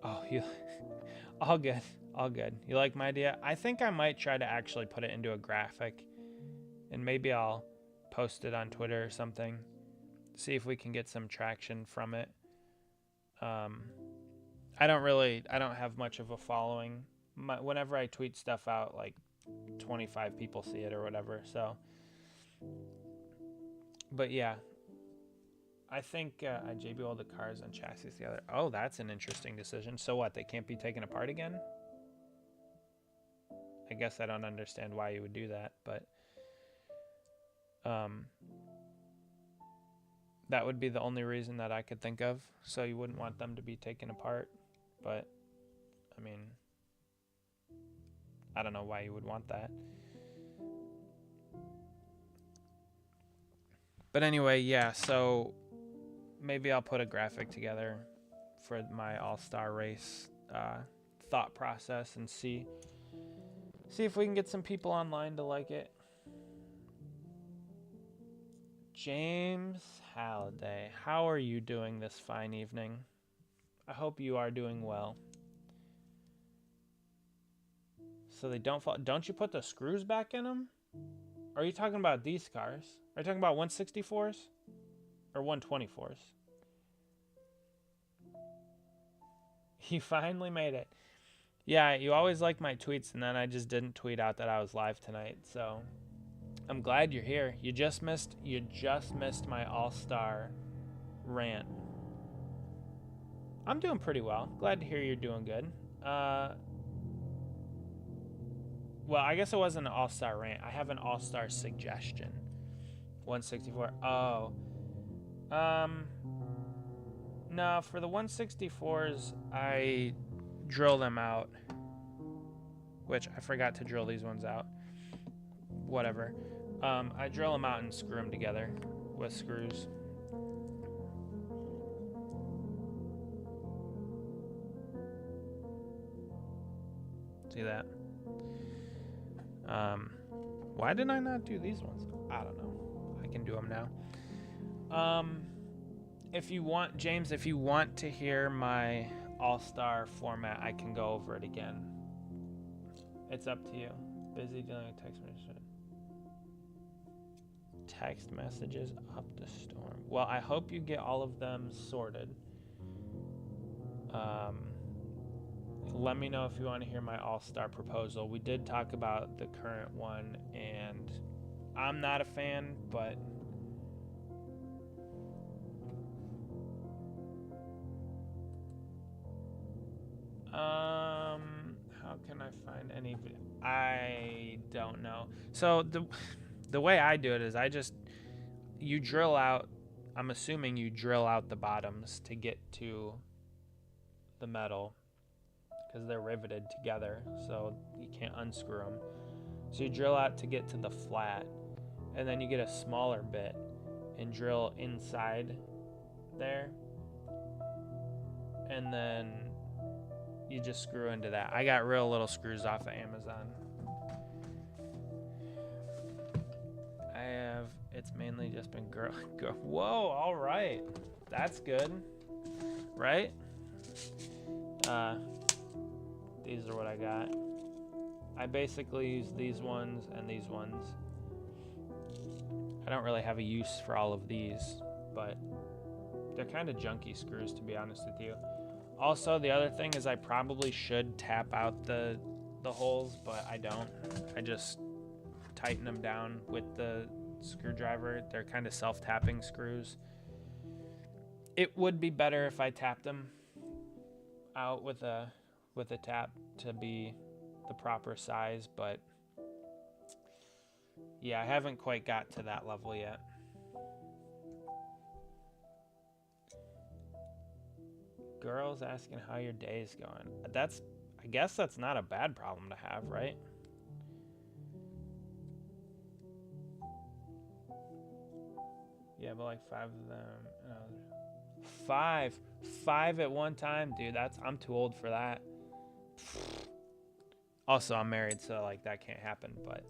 Oh, you all good. All good. You like my idea? I think I might try to actually put it into a graphic, and maybe I'll post it on Twitter or something. See if we can get some traction from it. I don't have much of a following. Whenever I tweet stuff out, like 25 people see it or whatever. So, but yeah, I think I JBL the cars and chassis together. Oh, that's an interesting decision. So what? They can't be taken apart again? I guess I don't understand why you would do that, but that would be the only reason that I could think of. So you wouldn't want them to be taken apart, but I mean, I don't know why you would want that. But anyway, yeah, so maybe I'll put a graphic together for my all-star race thought process and see if we can get some people online to like it. James Halliday, how are you doing this fine evening? I hope you are doing well. So they don't fall. Don't you put the screws back in them? Are you talking about these cars? Are you talking about 164s or 124s? You finally made it. Yeah, you always like my tweets, and then I just didn't tweet out that I was live tonight. So I'm glad you're here. You just missed my all-star rant. I'm doing pretty well. Glad to hear you're doing good. Well, I guess it wasn't an all-star rant. I have an all-star suggestion. 164. Oh. No, for the 164s, I drill them out. Which I forgot to drill these ones out. Whatever. I drill them out and screw them together with screws. See that? Why did I not do these ones? I don't know. I can do them now. If you want, James, if you want to hear my all-star format, I can go over it again. It's up to you. Busy dealing with text messages. Text messages up the storm. Well, I hope you get all of them sorted. Let me know if you want to hear my all-star proposal. We did talk about the current one, and I'm not a fan, but how can I find any? I don't know. So the way I do it is you drill out. I'm assuming you drill out the bottoms to get to the metal, because they're riveted together, so you can't unscrew them. So you drill out to get to the flat, and then you get a smaller bit and drill inside there, and then you just screw into that. I got real little screws off of Amazon. It's mainly just been girl. Whoa, all right. That's good, right? These are what I got. I basically use these ones and these ones. I don't really have a use for all of these, but they're kind of junky screws, to be honest with you. Also, the other thing is I probably should tap out the holes, but I don't. I just tighten them down with the screwdriver. They're kind of self-tapping screws. It would be better if I tapped them out with a tap to be the proper size, but yeah, I haven't quite got to that level yet. Girls asking how your day is going. I guess that's not a bad problem to have, right? Yeah, but like 5 of them. Five at one time, dude. I'm too old for that. Also, I'm married, so like that can't happen. But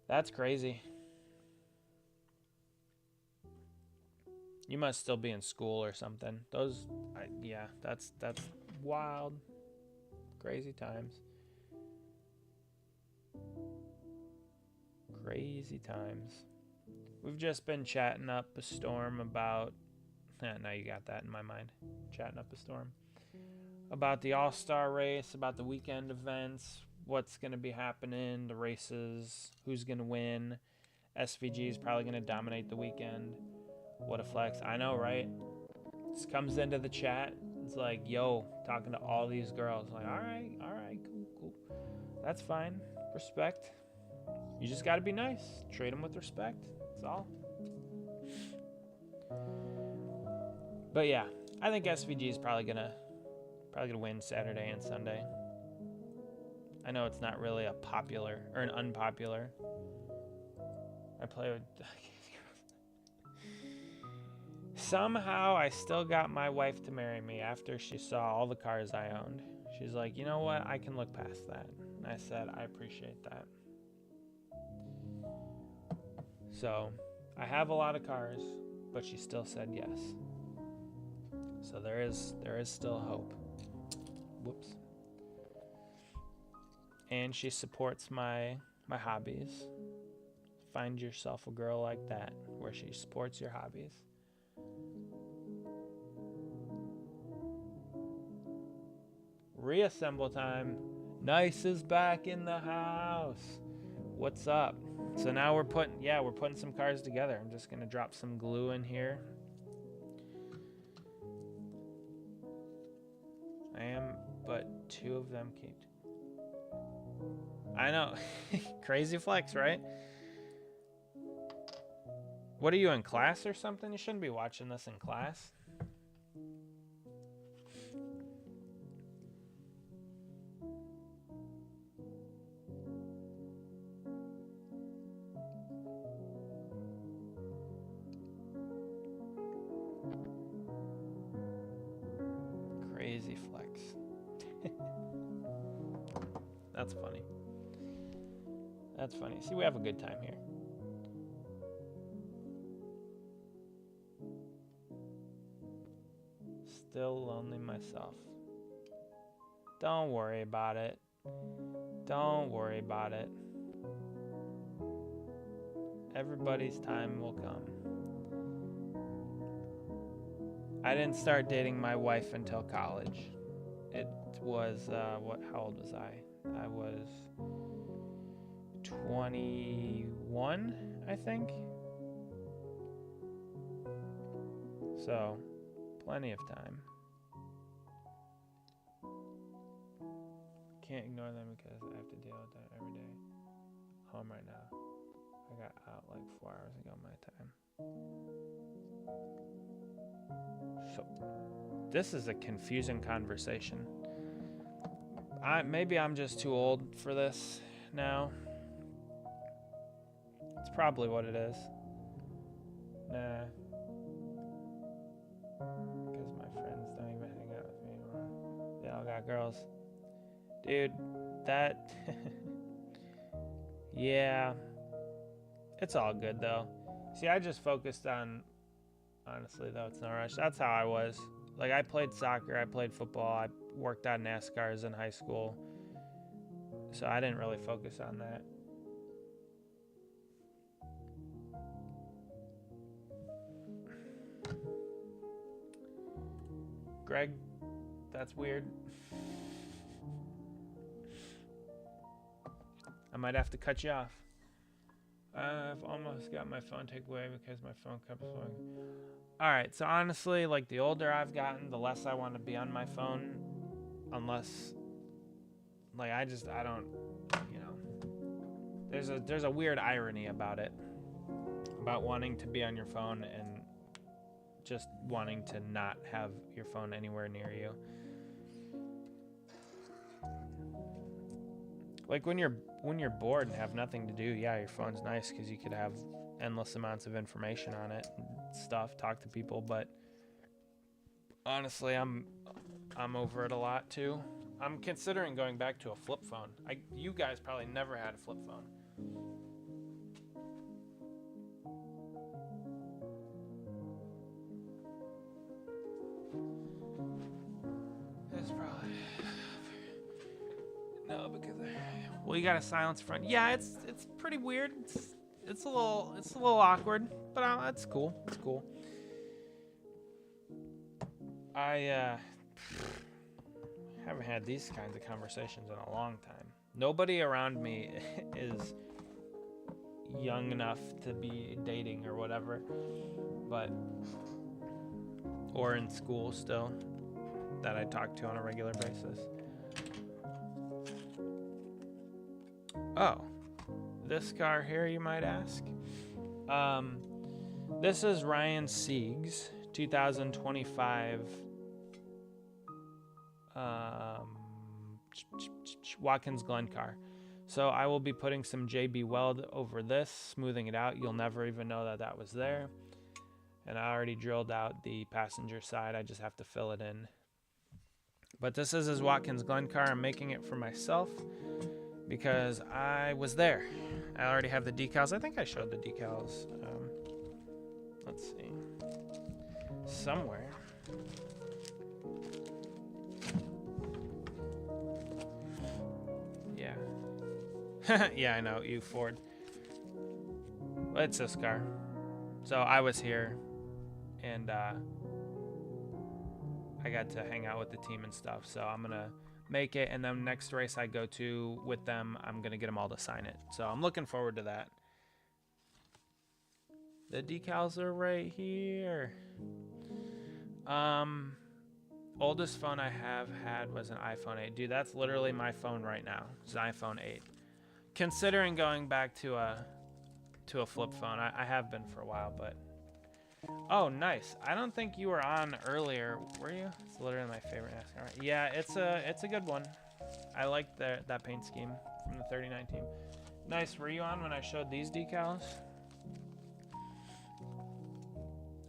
That's crazy. You must still be in school or something. Yeah, that's wild. Crazy times. Crazy times. We've just been chatting up a storm about... now you got that in my mind. Chatting up a storm. About the All-Star race, about the weekend events, what's going to be happening, the races, who's going to win. SVG is probably going to dominate the weekend. What a flex. I know, right? Just comes into the chat. It's like, yo, talking to all these girls. Like, all right, cool. That's fine. Respect. You just got to be nice. Treat them with respect. That's all. But yeah, I think SVG is probably gonna win Saturday and Sunday. I know it's not really a popular or an unpopular. I play with... Somehow I still got my wife to marry me after she saw all the cars I owned. She's like, you know what? I can look past that. And I said, I appreciate that. So I have a lot of cars, but she still said yes. So there is still hope. Whoops. And she supports my hobbies. Find yourself a girl like that, where she supports your hobbies. Reassemble time. Nice is back in the house. What's up? So now we're putting some cars together. I'm just gonna drop some glue in here. But 2 of them keep. I know. Crazy flex, right? What are you in class or something? You shouldn't be watching this in class. Crazy flex. That's funny. That's funny. See, we have a good time here. Still lonely myself. Don't worry about it. Don't worry about it. Everybody's time will come. I didn't start dating my wife until college. It was, how old was I? I was 21, I think. So, plenty of time. Can't ignore them because I have to deal with them every day. Home right now. I got out like 4 hours ago my time. So, this is a confusing conversation. Maybe I'm just too old for this now. It's probably what it is. Nah. Because my friends don't even hang out with me anymore. They all got girls. Dude, that... yeah. It's all good, though. See, I just focused on... Honestly, though, it's no rush. That's how I was. Like, I played soccer, I played football, I worked on NASCARs in high school. So I didn't really focus on that. Greg, that's weird. I might have to cut you off. I've almost got my phone taken away because my phone kept swinging. Alright, so honestly, like, the older I've gotten, the less I want to be on my phone. Unless, like, I don't, you know. There's a weird irony about it. About wanting to be on your phone and just wanting to not have your phone anywhere near you. Like, when you're bored and have nothing to do, yeah, your phone's nice because you could have endless amounts of information on it and stuff, talk to people, but honestly, I'm over it a lot too. I'm considering going back to a flip phone. You guys probably never had a flip phone. Well, you got a silence front. Yeah, it's pretty weird. It's a little awkward, but it's cool. It's cool. I haven't had these kinds of conversations in a long time. Nobody around me is young enough to be dating or whatever, or in school still, that I talk to on a regular basis. Oh, this car here, you might ask. This is Ryan Sieg's 2025 Watkins Glen car. So I will be putting some JB Weld over this, smoothing it out. You'll never even know that that was there. And I already drilled out the passenger side. I just have to fill it in. But this is his Watkins Glen car. I'm making it for myself because I was there. I already have the decals. I think I showed the decals. Let's see. Somewhere. Yeah. Yeah, I know. You Ford. It's this car. So I was here, and I got to hang out with the team and stuff. So I'm gonna make it, and then next race I go to with them, I'm gonna get them all to sign it. So I'm looking forward to that. The decals are right here. Oldest phone I have had was an iPhone 8. Dude, that's literally my phone right now. It's an iPhone 8. Considering going back to a flip phone, I have been for a while, but oh, nice. I don't think you were on earlier, were you? It's literally my favorite NASCAR. Yeah, it's a good one. I like that paint scheme from the 39 team. Nice. Were you on when I showed these decals?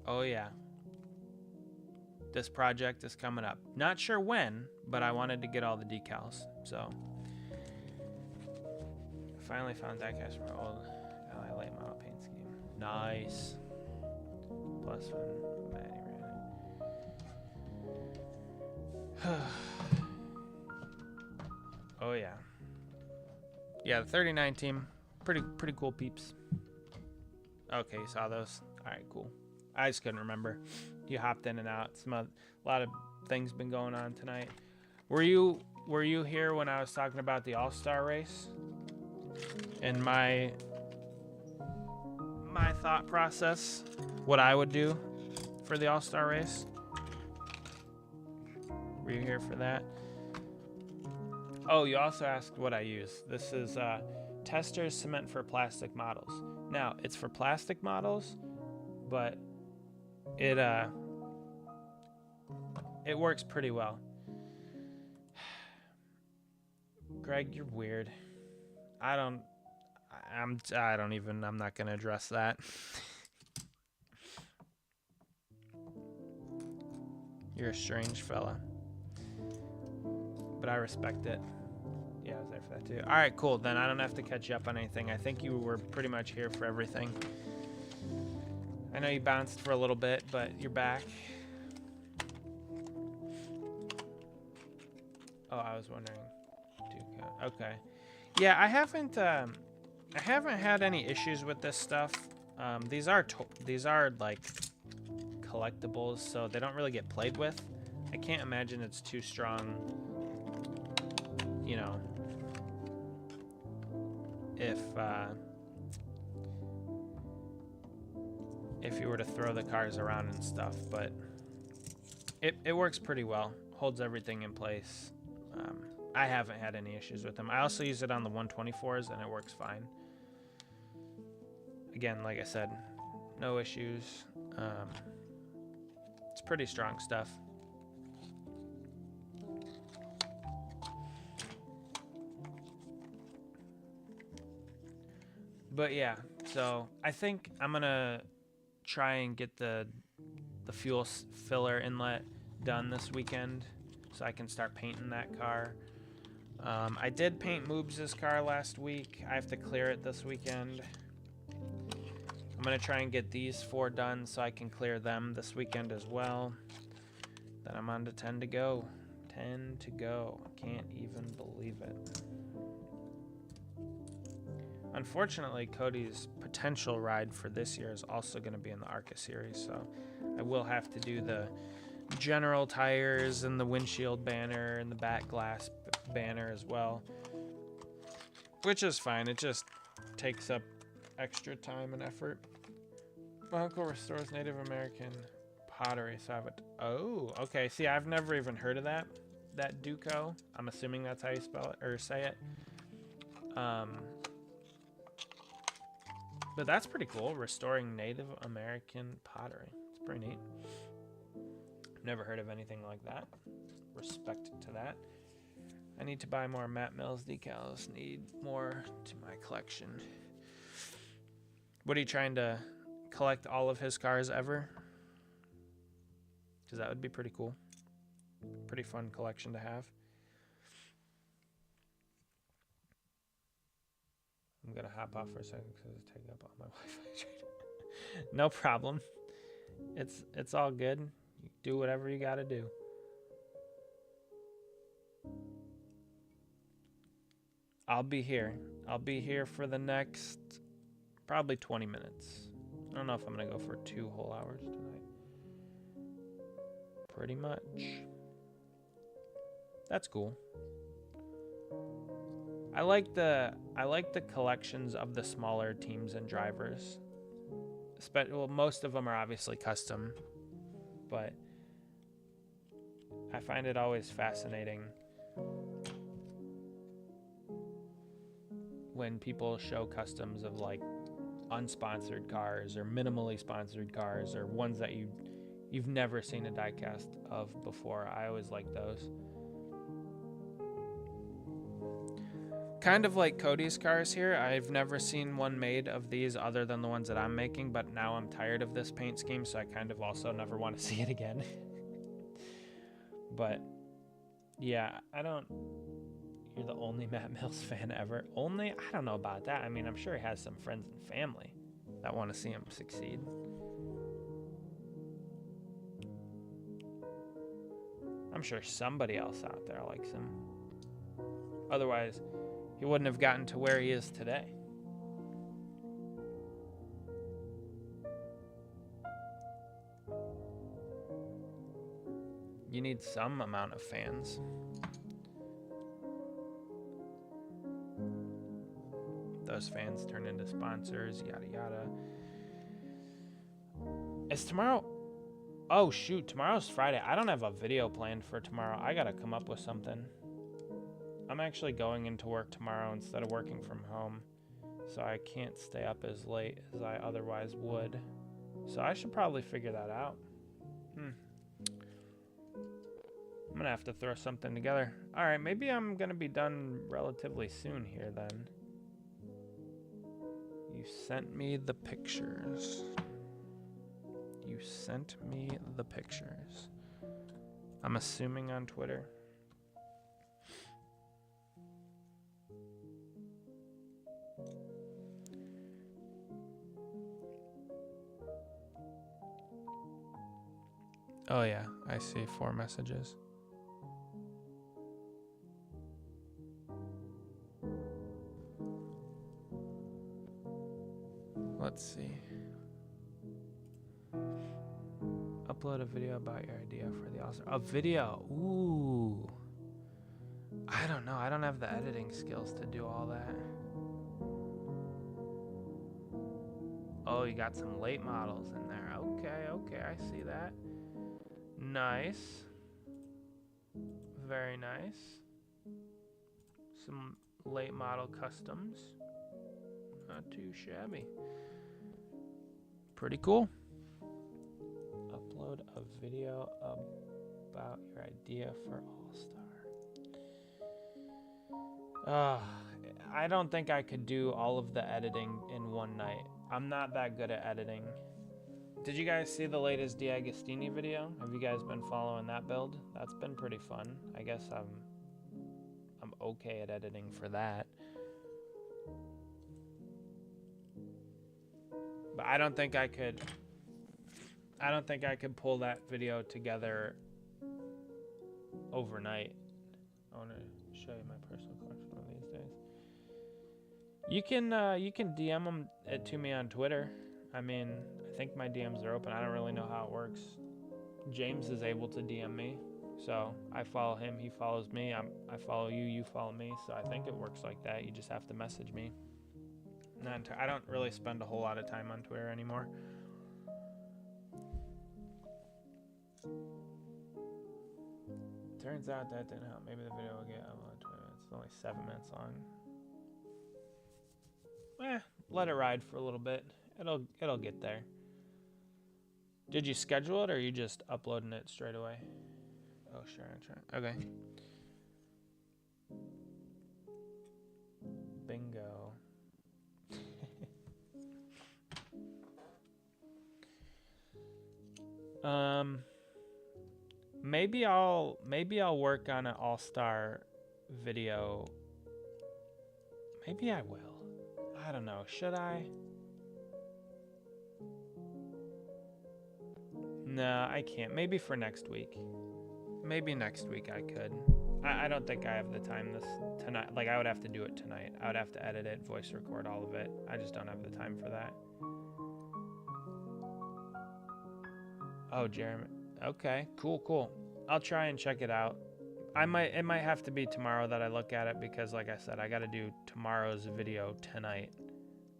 Oh yeah. This project is coming up. Not sure when, but I wanted to get all the decals. So finally found diecast for old LI late model paint scheme. Nice. Plus when Maddie ran it. Oh yeah. Yeah, the 39 team. Pretty cool peeps. Okay, you saw those? Alright, cool. I just couldn't remember. You hopped in and out. A lot of things been going on tonight. Were you here when I was talking about the All-Star race? And my thought process, what I would do for the All-Star race? Were you here for that? Oh, you also asked what I use. This is Testors Cement for Plastic Models. Now, it's for plastic models, but it works pretty well. Greg, you're weird. I'm not gonna address that. You're a strange fella, but I respect it. Yeah, I was there for that too. All right, cool. Then I don't have to catch you up on anything. I think you were pretty much here for everything. I know you bounced for a little bit, but you're back. Oh, I was wondering. Okay. Yeah, I haven't had any issues with this stuff. These are like collectibles, so they don't really get played with. I can't imagine it's too strong. You know, if you were to throw the cars around and stuff, but it works pretty well. Holds everything in place. I haven't had any issues with them. I also use it on the 124s, and it works fine. Again, like I said, no issues. It's pretty strong stuff. But yeah, so I think I'm gonna try and get the fuel filler inlet done this weekend, so I can start painting that car. I did paint Moobs' car last week. I have to clear it this weekend. I'm gonna try and get these 4 done so I can clear them this weekend as well. Then I'm on to 10 to go. 10 to go. Can't even believe it. Unfortunately, Cody's potential ride for this year is also going to be in the ARCA series, so I will have to do the general tires and the windshield banner and the back glass banner as well, which is fine. It just takes up extra time and effort. My uncle restores Native American pottery, so I have it. Oh, okay. See, I've never even heard of that Duco. I'm assuming that's how you spell it or say it. But that's pretty cool. Restoring Native American pottery. It's pretty neat. Never heard of anything like that. Respect to that. I need to buy more Matt Mills decals. Need more to my collection. What are you trying to collect all of his cars ever? Because that would be pretty cool. Pretty fun collection to have. I'm going to hop off for a second because it's taking up all my Wi-Fi. No problem. It's all good. You do whatever you got to do. I'll be here. I'll be here for the next probably 20 minutes. I don't know if I'm going to go for 2 whole hours tonight. Pretty much. That's cool. I like the collections of the smaller teams and drivers. Well, most of them are obviously custom, but I find it always fascinating when people show customs of like unsponsored cars or minimally sponsored cars or ones that you've never seen a diecast of before. I always like those. Kind of like Cody's cars here. I've never seen one made of these other than the ones that I'm making, but now I'm tired of this paint scheme, so I kind of also never want to see it again. But yeah, you're the only Matt Mills fan ever. Only? I don't know about that. I mean, I'm sure he has some friends and family that want to see him succeed. I'm sure somebody else out there likes him. Otherwise, he wouldn't have gotten to where he is today. You need some amount of fans. Those fans turn into sponsors, yada yada. Is tomorrow? Oh shoot, tomorrow's Friday. I don't have a video planned for tomorrow. I gotta come up with something. I'm actually going into work tomorrow instead of working from home, so I can't stay up as late as I otherwise would. So I should probably figure that out. I'm gonna have to throw something together. All right, maybe I'm gonna be done relatively soon here then. You sent me the pictures. You sent me the pictures. I'm assuming on Twitter. Oh yeah, I see 4 messages. Let's see. Upload a video about your idea for the All-Star. A video? Ooh. I don't know. I don't have the editing skills to do all that. Oh, you got some late models in there. Okay, I see that. Nice. Very nice. Some late model customs. Not too shabby. Pretty cool. Upload a video about your idea for All-Star. I don't think I could do all of the editing in one night. I'm not that good at editing. Did you guys see the latest D'Agostini video? Have you guys been following that build? That's been pretty fun. I guess I'm okay at editing for that. But I don't think I could pull that video together overnight. I want to show you my personal collection one of these days. You can DM them to me on Twitter. I mean, I think my DMs are open. I don't really know how it works. James is able to DM me, so I follow him, he follows me. I follow you, you follow me. So I think it works like that. You just have to message me. I don't really spend a whole lot of time on Twitter anymore. Turns out that didn't help. Maybe the video will get uploaded 20 minutes. It's only 7 minutes long. Let it ride for a little bit. It'll get there. Did you schedule it or are you just uploading it straight away? Oh, sure. Okay. Bingo. Maybe I'll work on an all-star video. Maybe I will. I don't know. Should I? No, I can't. Maybe for next week. Maybe next week I could. I don't think I have the time tonight. Like, I would have to do it tonight. I would have to edit it, voice record all of it. I just don't have the time for that. Oh, Jeremy. Okay, cool. I'll try and check it out. It might have to be tomorrow that I look at it because, like I said, I got to do tomorrow's video tonight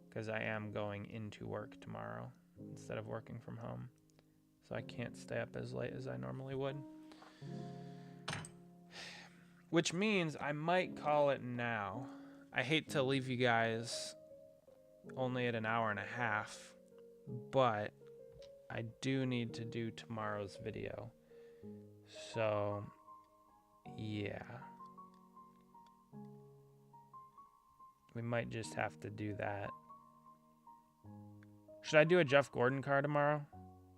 because I am going into work tomorrow instead of working from home. So I can't stay up as late as I normally would. Which means I might call it now. I hate to leave you guys only at an hour and a half, but I do need to do tomorrow's video. So, yeah. We might just have to do that. Should I do a Jeff Gordon car tomorrow?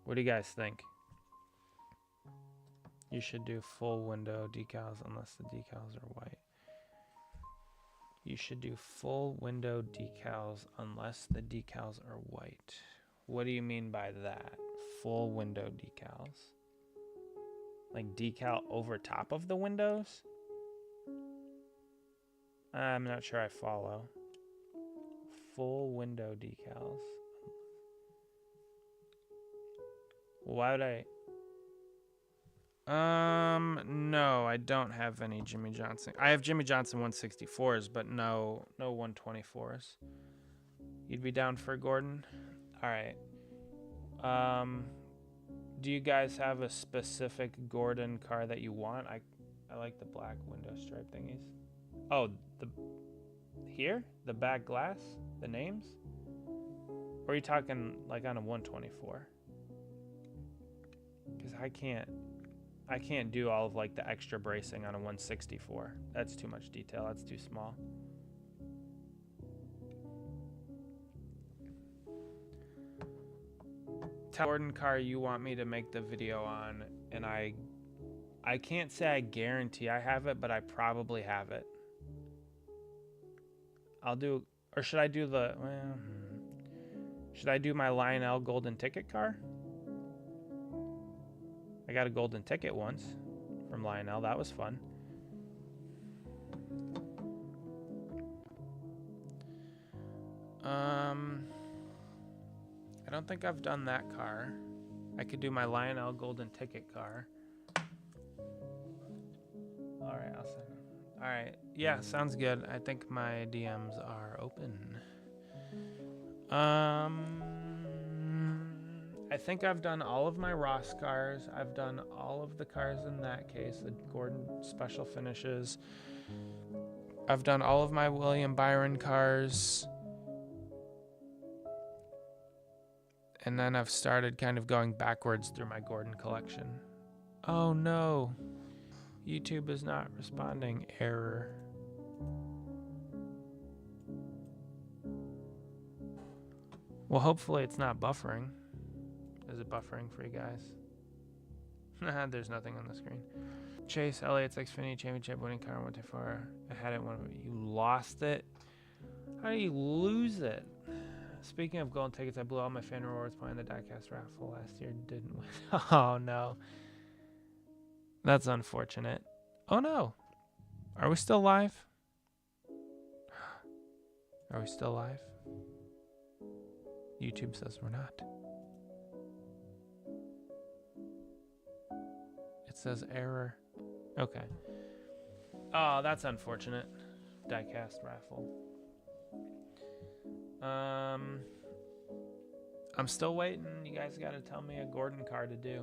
What do you guys think? You should do full window decals unless the decals are white. You should do full window decals unless the decals are white. What do you mean by that? Full window decals? Like decal over top of the windows? I'm not sure I follow. Full window decals. Why would I? No, I don't have any Jimmy Johnson. I have Jimmy Johnson 164s, but no 124s. You'd be down for Gordon? All right. Do you guys have a specific Gordon car that you want? I like the black window stripe thingies. Oh, here? The back glass? The names? Or are you talking like on a 124? Because I can't do all of like the extra bracing on a 164. That's too much detail. That's too small. Tell Gordon car you want me to make the video on, and I can't say I guarantee I have it, but I probably have it. I'll do, or should I do should I do my Lion L golden ticket car? I got a golden ticket once from Lionel. That was fun. I don't think I've done that car. I could do my Lionel golden ticket car. All right, I'll send them. All right. Yeah, sounds good. I think my DMs are open. I think I've done all of my Ross cars. I've done all of the cars in that case, the Gordon special finishes. I've done all of my William Byron cars. And then I've started kind of going backwards through my Gordon collection. Oh no. YouTube is not responding. Error. Well, hopefully it's not buffering. Is it buffering for you guys? There's nothing on the screen. Chase Elliott's Xfinity Championship winning car went too far. I had it one. You lost it? How do you lose it? Speaking of golden tickets, I blew all my fan rewards playing the diecast raffle last year. Didn't win. Oh no. That's unfortunate. Oh no. Are we still live? Are we still live? YouTube says we're not. It says error. Okay. Oh, that's unfortunate. Diecast raffle. I'm still waiting. You guys got to tell me a Gordon car to do.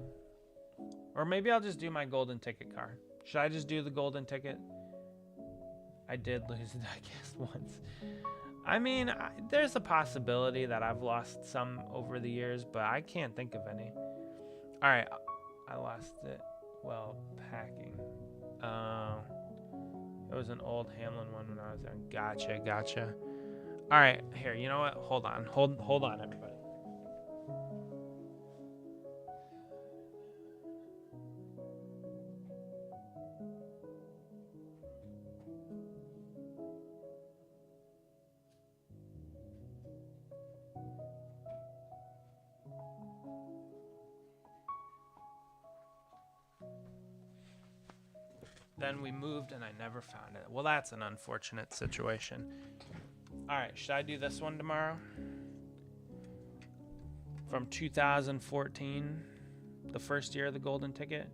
Or maybe I'll just do my golden ticket car. Should I just do the golden ticket? I did lose the diecast once. I mean, there's a possibility that I've lost some over the years, but I can't think of any. All right, I lost it while packing. It was an old Hamlin one when I was there. Gotcha. All right, here, you know what? Hold on, everybody. Then we moved and I never found it. Well, that's an unfortunate situation. All right, should I do this one tomorrow? From 2014, the first year of the golden ticket.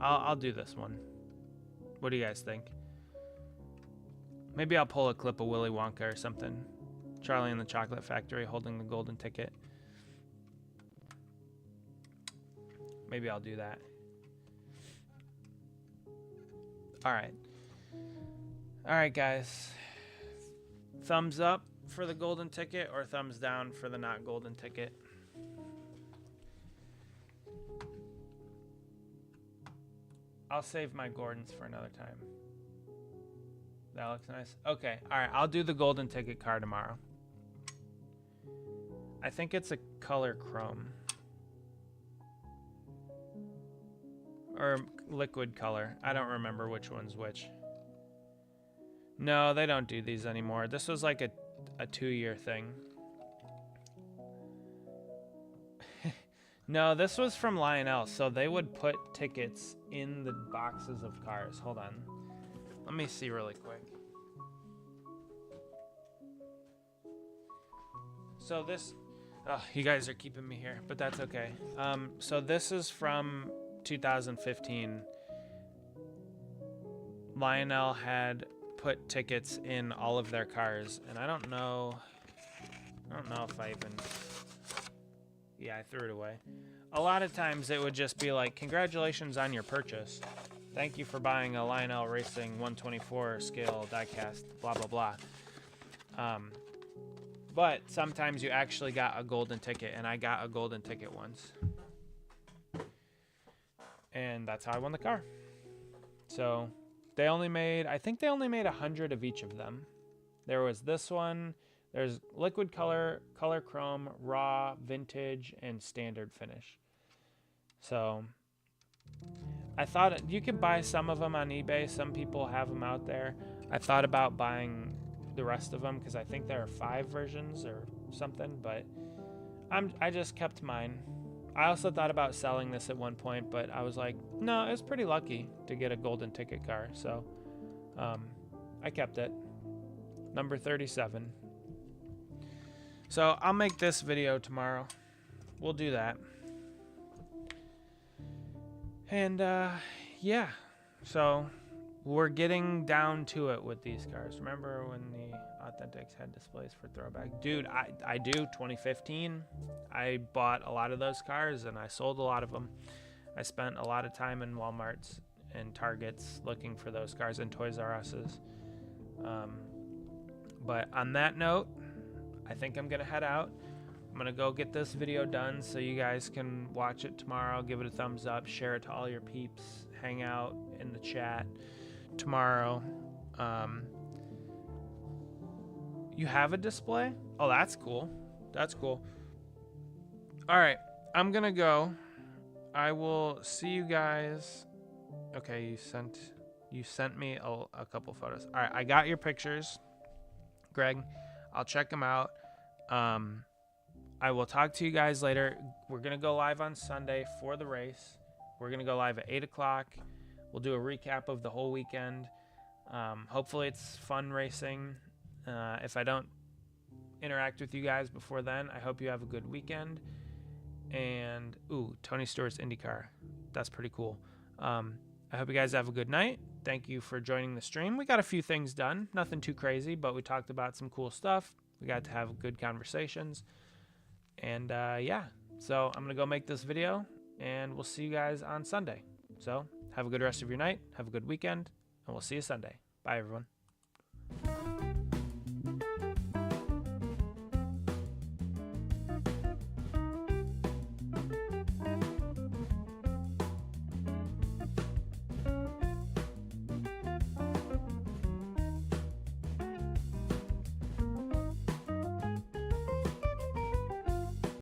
I'll do this one. What do you guys think? Maybe I'll pull a clip of Willy Wonka or something. Charlie and the Chocolate Factory holding the golden ticket. Maybe I'll do that. All right, guys. Thumbs up for the golden ticket or thumbs down for the not golden ticket? I'll save my Gordons for another time. That looks nice. Okay, all right. I'll do the golden ticket car tomorrow. I think it's a color chrome. Or liquid color. I don't remember which one's which. No, they don't do these anymore. This was like a 2-year thing. No, this was from Lionel. So they would put tickets in the boxes of cars. Hold on. Let me see really quick. So this... Oh, you guys are keeping me here, but that's okay. So this is from 2015. Lionel had put tickets in all of their cars, and I don't know if I even... Yeah, I threw it away. A lot of times it would just be like, congratulations on your purchase. Thank you for buying a Lionel Racing 124 scale diecast, blah, blah, blah. But sometimes you actually got a golden ticket, and I got a golden ticket once. And that's how I won the car. So they only made, I think they only made 100 of each of them. There was this one. There's liquid color, color chrome, raw, vintage, and standard finish. So I thought you could buy some of them on eBay. Some people have them out there. I thought about buying the rest of them because I think there are 5 versions or something, but I just kept mine. I also thought about selling this at one point, but I was like, no, it was pretty lucky to get a golden ticket car. So I kept it. Number 37. So I'll make this video tomorrow. We'll do that. And yeah, so we're getting down to it with these cars. Remember when the Authentics had displays for throwback? Dude, I do. 2015, I bought a lot of those cars and I sold a lot of them. I spent a lot of time in Walmarts and Targets looking for those cars and Toys R Us's. But on that note, I think I'm going to head out. I'm going to go get this video done so you guys can watch it tomorrow. Give it a thumbs up. Share it to all your peeps. Hang out in the chat tomorrow. You have a display? Oh, that's cool. That's cool. All right. I'm going to go. I will see you guys. Okay, you sent me a couple photos. All right, I got your pictures, Greg. I'll check them out. I will talk to you guys later. We're going to go live on Sunday for the race. We're going to go live at 8 o'clock. We'll do a recap of the whole weekend. Hopefully it's fun racing. If I don't interact with you guys before then, I hope you have a good weekend. And Tony Stewart's IndyCar, that's pretty cool. I hope you guys have a good night. Thank you for joining the stream. We got a few things done, nothing too crazy, but we talked about some cool stuff. We got to have good conversations. And yeah, so I'm gonna go make this video, and we'll see you guys on Sunday. So have a good rest of your night, have a good weekend, and we'll see you Sunday. Bye, everyone.